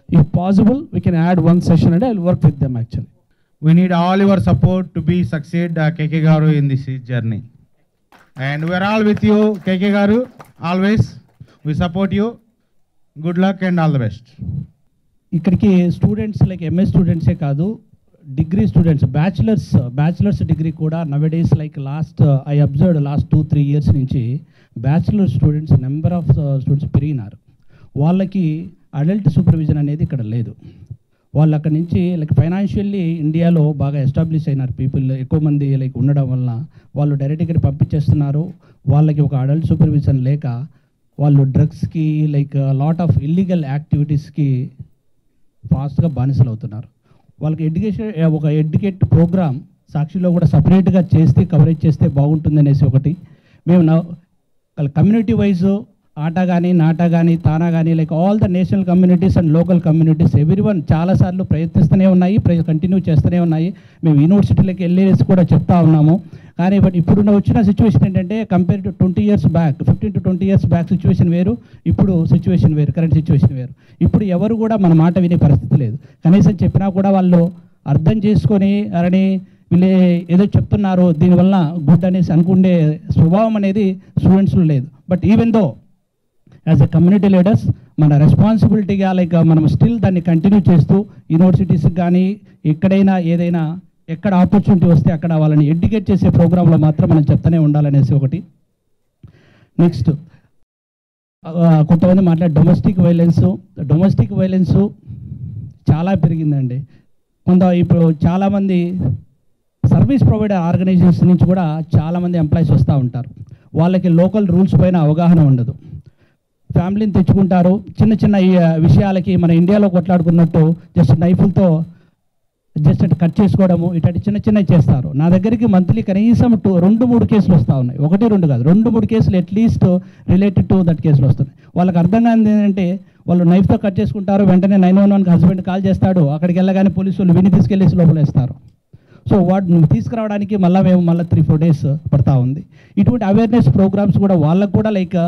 If possible we can add one session అండి. I will work with them actually. We need all your support to be succeed KK గారు in this journey. And we are all with you, KK Garu, always. We support you. Good luck and all the best. ఇక్కడికి students like MS స్టూడెంట్సే కాదు, degree students, bachelors degree కూడా nowadays like I observed last 2-3 years నుంచి bachelor students number of students పెరిగినారు. వాళ్ళకి adult supervision అనేది ఇక్కడ లేదు. వాళ్ళు అక్కడ నుంచి లైక్ ఫైనాన్షియల్లీ ఇండియాలో బాగా ఎస్టాబ్లిష్ అయినారు పీపుల్, ఎక్కువ మంది లైక్ ఉండడం వల్ల వాళ్ళు డైరెక్ట్గా పంపించేస్తున్నారు. వాళ్ళకి ఒక అడల్ట్ సూపర్విజన్ లేక వాళ్ళు డ్రగ్స్కి లైక్ లాట్ ఆఫ్ ఇల్లీగల్ యాక్టివిటీస్కి ఫాస్ట్గా బానిసలు అవుతున్నారు. వాళ్ళకి ఎడ్యుకేట్ ప్రోగ్రామ్ సాక్షిలో కూడా సపరేట్గా చేస్తే కవరేజ్ చేస్తే బాగుంటుంది అనేసి ఒకటి. మేము కమ్యూనిటీ వైజ్ ఆటా కానీ నాటా కానీ తానా కానీ like all the national communities and local communities everyone చాలాసార్లు ప్రయత్నిస్తూనే ఉన్నాయి, కంటిన్యూ చేస్తూనే ఉన్నాయి. మేము యూనివర్సిటీలకు వెళ్ళేసి కూడా చెప్తా ఉన్నాము. కానీ బట్ ఇప్పుడున్న వచ్చిన సిచ్యువేషన్ ఏంటంటే compare to 20 years back, 15 to 20 years back situation వేరు, ఇప్పుడు సిచ్యువేషన్ వేరు, కరెంట్ సిచ్యువేషన్ వేరు. ఇప్పుడు ఎవరు కూడా మన మాట వినే పరిస్థితి లేదు. కనీసం చెప్పినా కూడా వాళ్ళు అర్థం చేసుకొని అరని వీళ్ళే ఏదో చెప్తున్నారు దీనివల్ల గుడ్ అనేసి అనుకునే స్వభావం అనేది స్టూడెంట్స్లో లేదు. But even though as a community leaders మన రెస్పాన్సిబిలిటీగా లైక్ మనం స్టిల్ దాన్ని కంటిన్యూ చేస్తూ యూనివర్సిటీస్కి కానీ ఎక్కడైనా ఏదైనా ఎక్కడ ఆపర్చునిటీ వస్తే అక్కడ వాళ్ళని ఎడ్యుకేట్ చేసే ప్రోగ్రాంలో మాత్రం మనం చెప్తూనే ఉండాలనేసి ఒకటి. నెక్స్ట్ కొంతమంది డొమెస్టిక్ వైలెన్స్ చాలా పెరిగిందండి. ఇప్పుడు చాలామంది సర్వీస్ ప్రొవైడర్ ఆర్గనైజేషన్ నుంచి కూడా చాలామంది ఎంప్లాయీస్ వస్తూ ఉంటారు. వాళ్ళకి లోకల్ రూల్స్ పైన అవగాహన ఉండదు. ఫ్యామిలీని తెచ్చుకుంటారు, చిన్న చిన్న విషయాలకి మన ఇండియాలో కొట్లాడుకున్నట్టు జస్ట్ నైఫులతో జస్ట్ కట్ చేసుకోవడము ఇట్లాంటి చిన్నవి చేస్తారు. నా దగ్గరికి మంత్లీ కనీసం 2-3 కేసులు వస్తూ ఉన్నాయి. 1-2 కాదు, 2-3 కేసులు అట్లీస్ట్ రిలేటెడ్ టు దట్ కేసులు వస్తున్నాయి. వాళ్ళకి అర్థం కానిది ఏంటంటే వాళ్ళు నైఫ్తో కట్ చేసుకుంటారు, వెంటనే 911కి హస్బెండ్ కాల్ చేస్తాడు, అక్కడికి వెళ్ళగానే పోలీసు వాళ్ళు విని తీసుకెళ్ళేసి లోపలేస్తారు. సో వాటిని తీసుకురావడానికి మళ్ళీ 3-4 days పడతా ఉంది. ఇటువంటి అవేర్నెస్ ప్రోగ్రామ్స్ కూడా వాళ్ళకు కూడా లైక్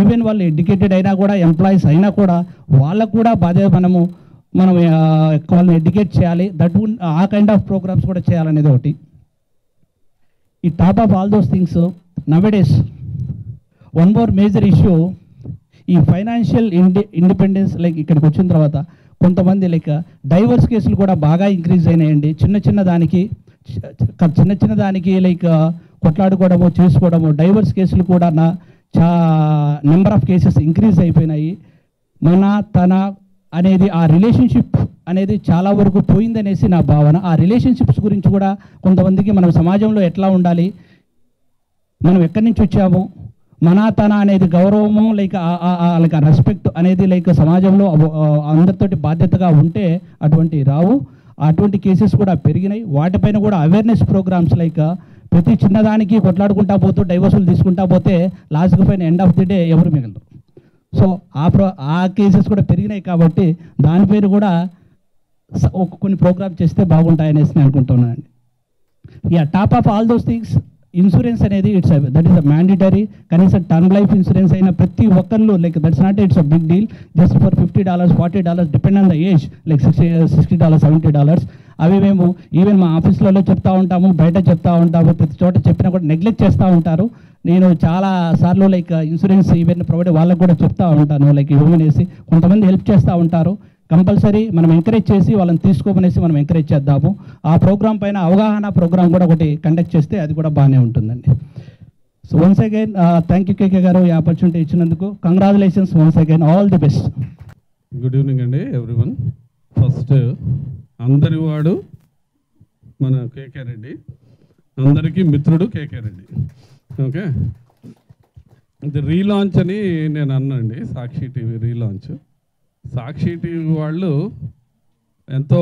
ఈవెన్ వాళ్ళు ఎడ్యుకేటెడ్ అయినా కూడా ఎంప్లాయీస్ అయినా కూడా వాళ్ళకు కూడా మనం వాళ్ళని ఎడ్యుకేట్ చేయాలి. దట్ ఆ కైండ్ ఆఫ్ ప్రోగ్రామ్స్ కూడా చేయాలనేది ఒకటి. ఈ top of all those things nowadays one more major issue ఈ ఫైనాన్షియల్ ఇండిపెండెన్స్ లైక్ ఇక్కడికి వచ్చిన తర్వాత కొంతమంది లైక్ డైవర్స్ కేసులు కూడా బాగా ఇంక్రీజ్ అయినాయండి. చిన్న చిన్న దానికి లైక్ కొట్లాడుకోవడము చేసుకోవడము డైవర్స్ కేసులు కూడా నెంబర్ ఆఫ్ కేసెస్ ఇంక్రీజ్ అయిపోయినాయి. తన అనేది ఆ రిలేషన్షిప్ అనేది చాలా వరకు పోయిందనేసి నా భావన. ఆ రిలేషన్షిప్స్ గురించి కూడా కొంతమందికి మనం సమాజంలో ఎట్లా ఉండాలి, మనం ఎక్కడి నుంచి వచ్చాము, తన అనేది గౌరవము లైక్ లైక్ రెస్పెక్ట్ అనేది లైక్ సమాజంలో అందరితోటి బాధ్యతగా ఉంటే అటువంటి రావు. అటువంటి కేసెస్ కూడా పెరిగినాయి. వాటిపైన కూడా అవేర్నెస్ ప్రోగ్రామ్స్ లైక్ ప్రతి చిన్నదానికి కొట్లాడుకుంటా పోతూ డైవర్సులు తీసుకుంటా పోతే లాస్ట్కి పైన ఎండ్ ఆఫ్ ది డే ఎవరు మిగలరు. సో ఆ కేసెస్ కూడా పెరిగినాయి కాబట్టి దానిపైన కూడా కొన్ని ప్రోగ్రామ్ చేస్తే బాగుంటాయనేసి నేను అనుకుంటున్నానండి. Top of all those things insurance అనేది దట్ ఈస్ అ మ్యాండేటరీ. కనీసం టర్మ్ లైఫ్ ఇన్సూరెన్స్ అయిన ప్రతి ఒక్కళ్ళు like that's not it's a big deal. Just for $50, $40 depend on the age like $60, $70. అవి మేము ఈవెన్ మా ఆఫీస్లలో చెప్తా ఉంటాము, బయట చెప్తా ఉంటాము, ప్రతి చోట చెప్పినా కూడా నెగ్లెక్ట్ చేస్తూ ఉంటారు. నేను చాలా సార్లు లైక్ ఇన్సూరెన్స్ ఈవెన్ ప్రొవైడ్ వాళ్ళకు కూడా చెప్తా ఉంటాను లైక్ ఇవ్వమనేసి. కొంతమంది హెల్ప్ చేస్తూ ఉంటారు. కంపల్సరీ మనం ఎంకరేజ్ చేసి వాళ్ళని తీసుకోమనేసి మనం ఎంకరేజ్ చేద్దాము. ఆ ప్రోగ్రామ్ పైన అవగాహన ప్రోగ్రామ్ కూడా ఒకటి కండక్ట్ చేస్తే అది కూడా బాగానే ఉంటుందండి. So once again thank you KK గారు ఈ ఆపర్చునిటీ ఇచ్చినందుకు. Congratulations once again, all the best. Good evening అండి ఎవ్రీవన్. ఫస్ట్ అందరి వాడు మన కేకే రెడ్డి, అందరికీ మిత్రుడు కేకే రెడ్డి. ఓకే, ఇది రీలాంచ్ అని నేను అన్నాండి. Sakshi TV relaunch. Sakshi TV వాళ్ళు ఎంతో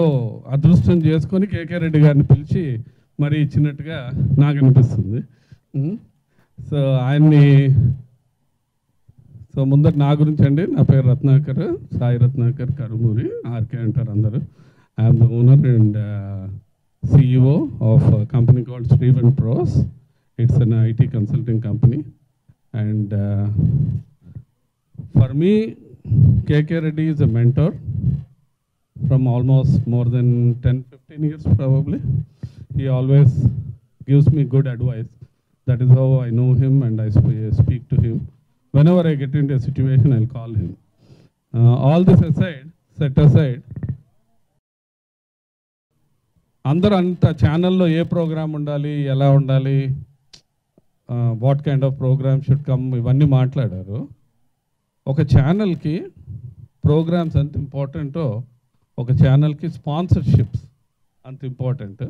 అదృష్టం చేసుకొని కేకే రెడ్డి గారిని పిలిచి మరీ ఇచ్చినట్టుగా నాకు అనిపిస్తుంది. సో ఆయన్ని ముందర నా గురించి అండి, నా పేరు రత్నాకర్, సాయి రత్నాకర్ కరుమూరి, ఆర్కే అంటారు అందరూ. I'm the owner and CEO of a company called Steven Pros. It's an IT consulting company. And for me, KK Reddy is a mentor from almost more than 10-15 years probably. He always gives me good advice. That is how I know him and I speak to him. Whenever I get into a situation, I'll call him. All this aside, set aside, అందరూ అంత ఛానల్లో ఏ programme ఉండాలి, ఎలా ఉండాలి, what kind of program should come, ఇవన్నీ మాట్లాడారు. ఒక ఛానల్కి ప్రోగ్రామ్స్ ఎంత ఇంపార్టెంటో ఒక ఛానల్కి స్పాన్సర్షిప్స్ అంత ఇంపార్టెంట్.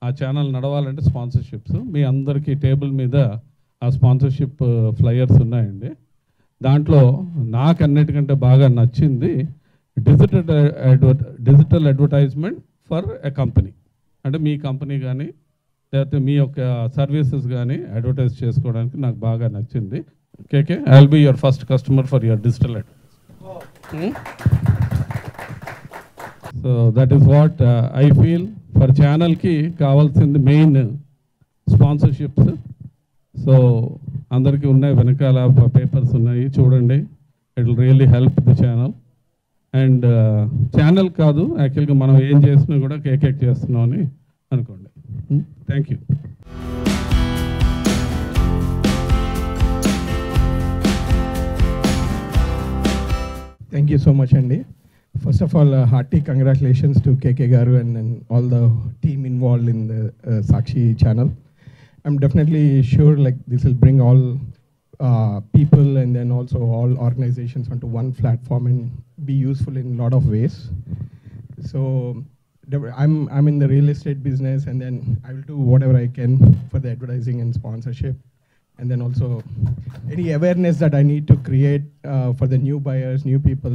ఆ ఛానల్ నడవాలంటే స్పాన్సర్షిప్స్. మీ అందరికీ టేబుల్ మీద ఆ స్పాన్సర్షిప్ ఫ్లయర్స్ ఉన్నాయండి. దాంట్లో నాకు అన్నిటికంటే బాగా నచ్చింది digital advertisement for a company. అంటే మీ కంపెనీ కానీ లేకపోతే మీ యొక్క సర్వీసెస్ కానీ అడ్వర్టైజ్ చేసుకోవడానికి నాకు బాగా నచ్చింది. KK, I will be your first customer for your digital advertise. So that is what I feel for ఛానల్కి కావాల్సింది మెయిన్ స్పాన్సర్షిప్స్. సో అందరికీ ఉన్నాయి, వెనకాల పేపర్స్ ఉన్నాయి చూడండి. It will really help the channel. And channel కాదు, యాక్చువల్గా మనం ఏం చేసినా కూడా కేక్ చేస్తున్నాం అని అనుకోండి. Thank you. Thank you so much, Andy. First of all, hearty congratulations to KK Garu and all the team involved in the Sakshi channel. I'm definitely sure like this will bring all people and then also all organizations onto one platform and be useful in a lot of ways. So I'm in the real estate business, and then I will do whatever I can for the advertising and sponsorship, and then also any awareness that I need to create for the new buyers, new people,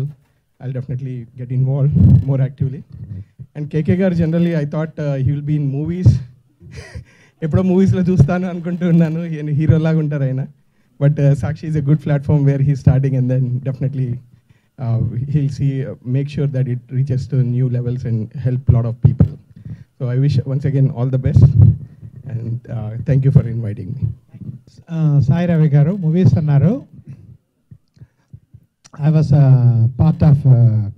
I'll definitely get involved more actively. And KK Gar generally I thought he will be in movies. ఎప్పుడో మూవీస్లో చూస్తాను అనుకుంటున్నాను, hero లాగా ఉంటారు ఆయన. But Sakshi is a good platform where he starting, and then definitely he'll see make sure that it reaches to new levels and help a lot of people. So I wish once again all the best, and thank you for inviting me. Sai Ravi garu movies annaru. I was a part of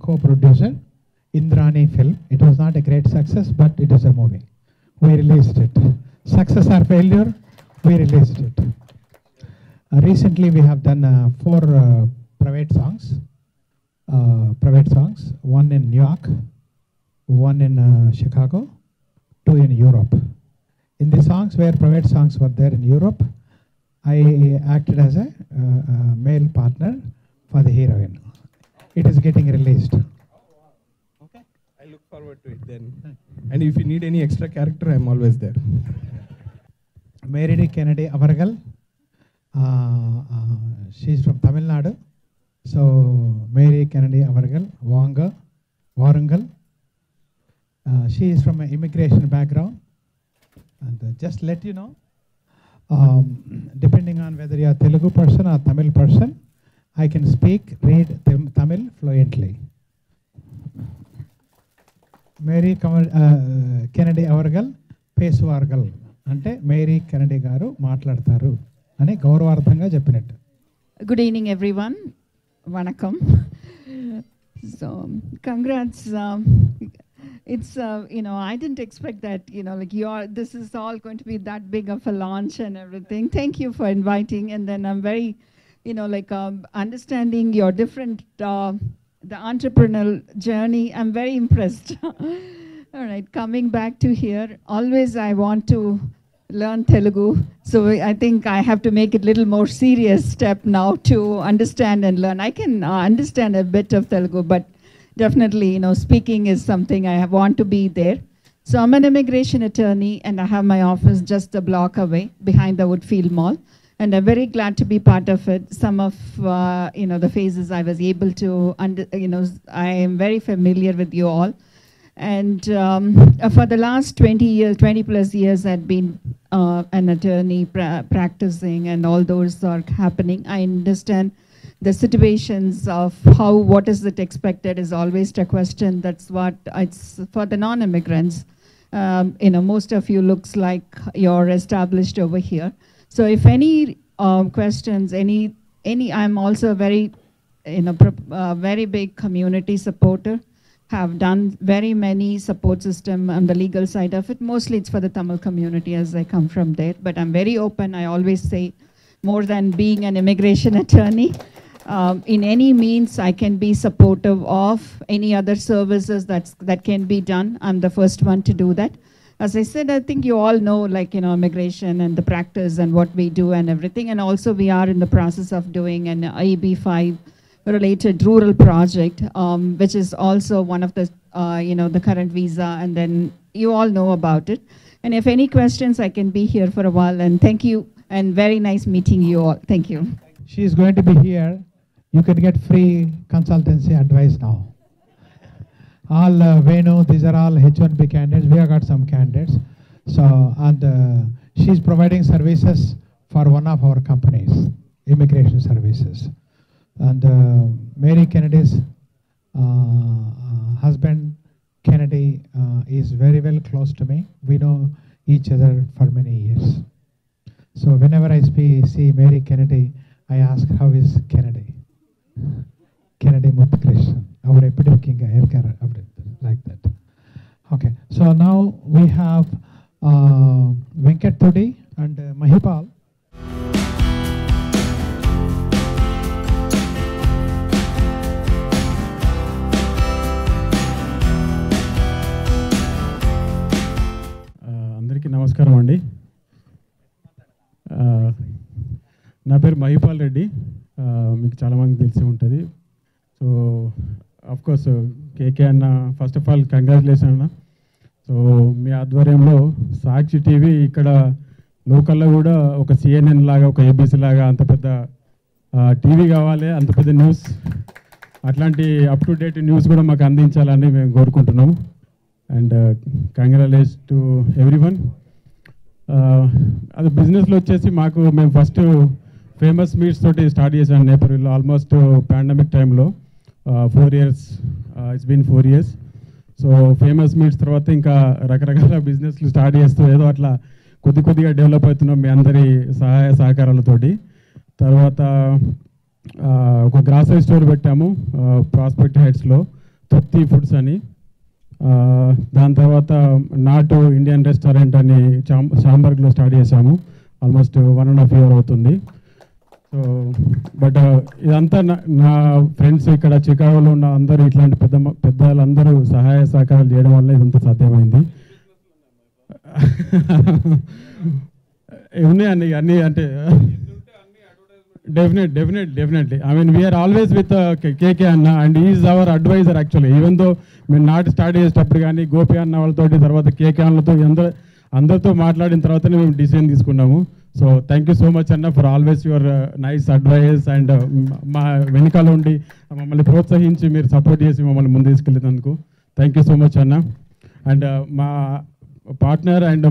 co-producer Indrani film. It was not a great success, but it is a movie. We released it. Success or failure, we released it. Recently we have done 4 private songs. One in New York, one in Chicago, 2 in Europe. In the songs where private songs were there in Europe, I acted as a male partner for the heroine. It is getting released. Okay, I look forward to it then. And if you need any extra character, I'm always there. Mary D. Kennedy Avargal, she's from Tamil Nadu. So Mary Kennedy Avargal, Warangal. She is from an immigration background. And just let you know, depending on whether you are Telugu person or Tamil person, I can speak, read Tamil fluently. Mary Kennedy Avargal, Pesuvargal. అంటే Mary Kennedy గారు మాట్లాడతారు అని గౌరవార్థంగా చెప్పినట్టు. Good evening, everyone. Vanakkam. So, congrats. It's I didn't expect that. This is all going to be that big of a launch and everything. Thank you for inviting. And then I'm very, understanding your different the entrepreneurial journey. I'm very impressed. All right, coming back to here, always I want to learn Telugu. So I think I have to make it a little more serious step now to understand and learn. I can understand a bit of Telugu, but definitely, speaking is something I want to be there. So I'm an immigration attorney and I have my office just a block away behind the Woodfield Mall. And I'm very glad to be part of it. Some of, the phases I was able to, I am very familiar with you all. And for the last 20 plus years, I've been an attorney practicing, and all those are happening. I understand the situations of what is it expected is always a question. That's what it's for the non-immigrants. Most of you looks like you're established over here. So if any questions, I'm also a very, very big community supporter. Have done very many support system on the legal side of it. Mostly it's for the Tamil community as I come from there. But I'm very open. I always say, more than being an immigration attorney, in any means I can be supportive of any other services that can be done. I'm the first one to do that. As I said, I think you all know, immigration and the practice and what we do and everything. And also we are in the process of doing an EB-5 related rural project, which is also one of the, the current visa, and then you all know about it. And if any questions, I can be here for a while. And thank you, and very nice meeting you all. Thank you. She is going to be here. You can get free consultancy advice now. All Venu, these are all H1B candidates. We have got some candidates. So, and she's providing services for one of our companies, immigration services. And Mary Kennedy's husband, Kennedy, is very well close to me. We know each other for many years. So whenever I see Mary Kennedy, I ask, how is Kennedy? Kennedy Muthukrishnan. Our epidemic like that. Okay, so now we have Venkat Thodi and Mahipal. నమస్కారం అండి. నా పేరు మహిపాల్ రెడ్డి. మీకు చాలామంది తెలిసి ఉంటుంది. So of course కేకే అన్న, first of all congratulation అన్న. సో మీ ఆధ్వర్యంలో సాక్షి టీవీ ఇక్కడ లోకల్లో కూడా ఒక CNN లాగా, ఒక ABC లాగా అంత పెద్ద టీవీ కావాలి, అంత పెద్ద న్యూస్, అట్లాంటి అప్ టు డేట్ న్యూస్ కూడా మాకు అందించాలని మేము కోరుకుంటున్నాము. And congratulations to everyone. అది బిజినెస్లో వచ్చేసి మేము ఫస్ట్ ఫేమస్ మీట్స్ తోటి స్టార్ట్ చేశాను నేపథ్యంలో, ఆల్మోస్ట్ పాండమిక్ టైంలో 4 years. It's been 4 years. So Famous Meats తర్వాత ఇంకా రకరకాల బిజినెస్లు స్టార్ట్ చేస్తూ ఏదో అట్లా కొద్దిగా డెవలప్ అవుతున్నాం మీ అందరి సహాయ సహకారాలతోటి. తర్వాత ఒక గ్రాసరీ స్టోర్ పెట్టాము ప్రాస్పెక్ట్ హైట్స్లో, తృప్తి ఫుడ్స్ అని. దాని తర్వాత నాటు ఇండియన్ రెస్టారెంట్ అని చాంబర్గ్లో స్టార్ట్ చేశాము. ఆల్మోస్ట్ 1.5 year అవుతుంది. సో బట్ ఇదంతా నా ఫ్రెండ్స్ ఇక్కడ చికాగోలో ఉన్న అందరూ ఇట్లాంటి పెద్దలందరూ సహాయ సహకారాలు చేయడం వల్ల ఇదంతా సాధ్యమైంది. ఉన్నాయండి అన్నీ అంటే definitely I mean we're always with KK అన్న and is our advisor actually. Even though మేము నాటి స్టార్ట్ చేసేటప్పుడు కానీ గోపి అన్న వాళ్ళతోటి తర్వాత కేకే అన్నతో అందరితో మాట్లాడిన తర్వాతనే మేము డిసిజన్ తీసుకున్నాము. So thank you so much అన్న for always your nice advice and మా వెనకాల ఉండి మమ్మల్ని ప్రోత్సహించి మీరు సపోర్ట్ చేసి మమ్మల్ని ముందు తీసుకెళ్ళినందుకు థ్యాంక్ యూ సో మచ్ అన్న. అండ్ మా partner and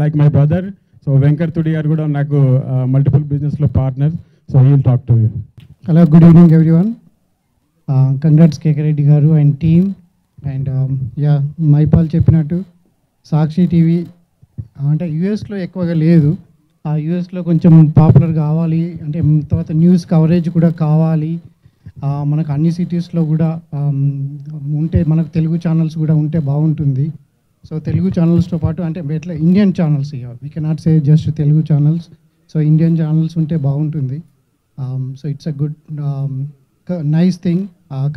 like my brother so Venkat Tudi గారు కూడా నాకు మల్టిపుల్ బిజినెస్లో partner. So he will talk to you. Hello, good evening everyone. Congrats KK Reddy గారు and team. And yeah Mahipal చెప్పినట్టు సాక్షి టీవీ అంటే యూఎస్లో ఎక్కువగా లేదు. ఆ యూఎస్లో కొంచెం పాపులర్ కావాలి అంటే తర్వాత న్యూస్ కవరేజ్ కూడా కావాలి. మనకు అన్ని సిటీస్లో కూడా ఉంటే మనకు తెలుగు ఛానల్స్ కూడా ఉంటే బాగుంటుంది. సో తెలుగు ఛానల్స్తో పాటు అంటే ఎట్లా Indian channels we cannot say just Telugu channels. So Indian channels ఉంటే బాగుంటుంది. So it's a good nice thing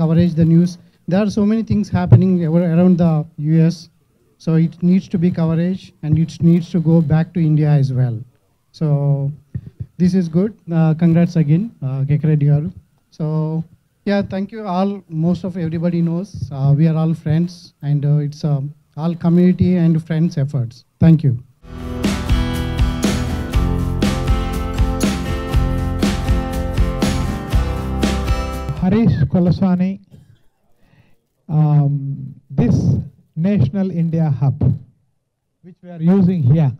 coverage the news. There are so many things happening around the US, so it needs to be coverage and it needs to go back to India as well. So this is good. Congrats again, Keke Reddy garu. So yeah, thank you all. Most of everybody knows we are all friends and it's all community and friends efforts. Thank you. Harish Kolaswani. This National India Hub, which we are using here,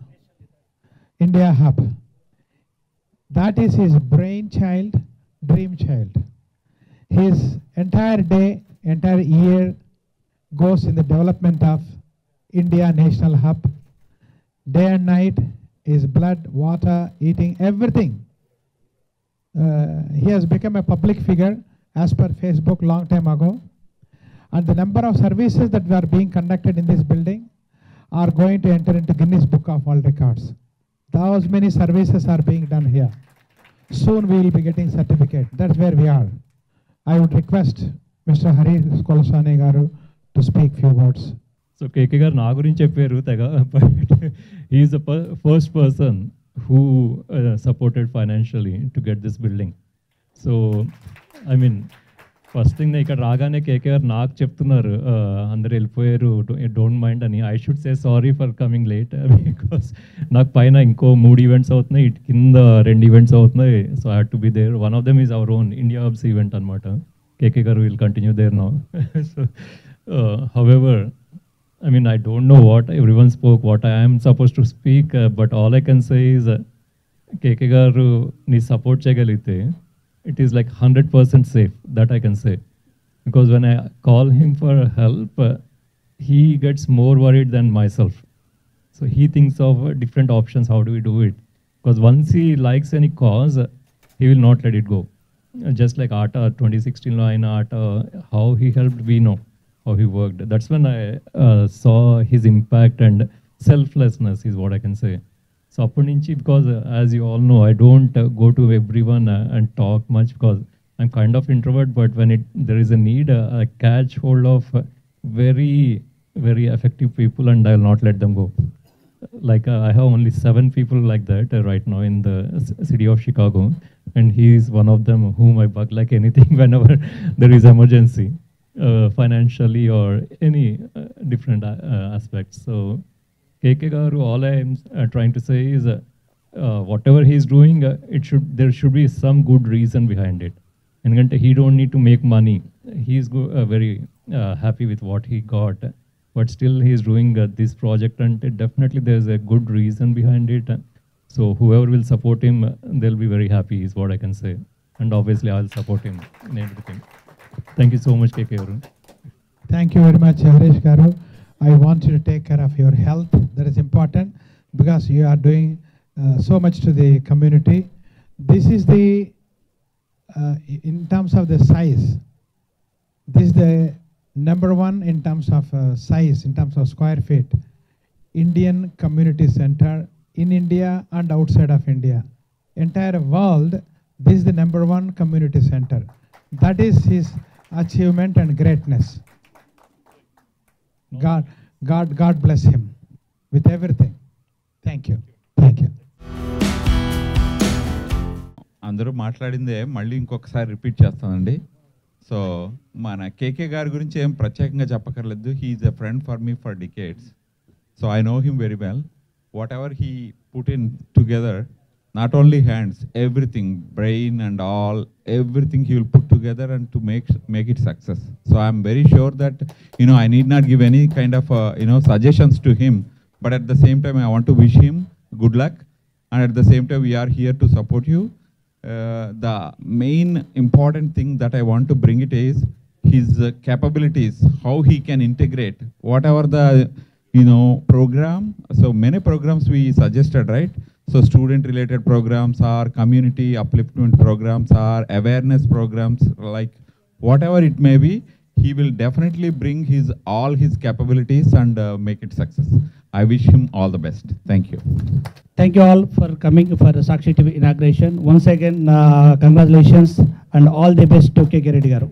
India Hub, that is his brainchild, dream child. His entire day, entire year goes in the development of India National Hub. Day and night is blood, water, eating, everything. He has become a public figure as per Facebook long time ago. And the number of services that are being conducted in this building are going to enter into Guinness Book of World Records. Those many services are being done here. Soon we will be getting certificate. That's where we are. I would request Mr. Harish Kolaswani garu to speak few words. So KK garu na gurinchi chepparu tega, but he is the first person who supported financially to get this building. So I mean, first thing ఇక్కడ రాగానే KKR నాకు చెప్తున్నారు అందరు వెళ్ళిపోయారు don't mind అని. I should say sorry for coming late because నాకు పైన ఇంకో 3 ఈవెంట్స్ అవుతున్నాయి, ఇటు కింద 2 ఈవెంట్స్ అవుతున్నాయి. So I had to be there. One of them is our own India hubs event అనమాట. కేకే గారు will continue there now. So however I mean, I don't know what everyone spoke, what I am supposed to speak, but all I can say is KK garu ni support cheyagalite. It is like 100% safe, that I can say. Because when I call him for help, he gets more worried than myself. So he thinks of different options, how do we do it? Because once he likes any cause, he will not let it go. Just like Atta, 2016 line Atta, how he helped, we know how he worked. That's when I saw his impact and selflessness is what I can say. So appuninchi, because as you all know, I don't go to everyone and talk much because I'm kind of introvert, but when there is a need, I catch hold of very, very effective people and I'll not let them go. Like I have only 7 people like that right now in the city of Chicago, and he is one of them whom I bug like anything whenever there is emergency, financially or any different aspects. So KK garu, all I am trying to say is whatever he is doing, there should be some good reason behind it. And he don't need to make money. He is very happy with what he got, but still he is doing this project, and definitely there is a good reason behind it. So whoever will support him, they'll be very happy is what I can say. And obviously I will support him in everything. Thank you so much, KK garu. Thank you very much, Harish garu. I want you to take care of your health. That is important because you are doing so much to the community. This is the, in terms of the size, this is the number 1 in terms of size, in terms of square feet, Indian Community Center in India and outside of India. Entire world, This is the #1 community center. That is his achievement and greatness. God bless him with everything. Thank you. Thank you. అందరూ మాట్లాడిందే మళ్ళీ ఇంకొకసారి repeat చేస్తానండి. So మన కేకే గారి గురించి ఏం ప్రత్యేకంగా చెప్పక్కర్లేదు. He is a friend for me for decades. So I know him very well. What ever he put in together, not only hands, everything, brain and all, everything he will put together and to make it success. So I am very sure that, I need not give any kind of, suggestions to him, but at the same time, I want to wish him good luck. And at the same time, we are here to support you. The main important thing that I want to bring it is his capabilities, how he can integrate whatever the, program. So many programs we suggested, right? So student related programs or community upliftment programs or awareness programs, like whatever it may be, he will definitely bring all his capabilities and make it success. I wish him all the best. Thank you. Thank you all for coming for the Sakshi TV inauguration. Once again, congratulations and all the best to KK Reddy garu.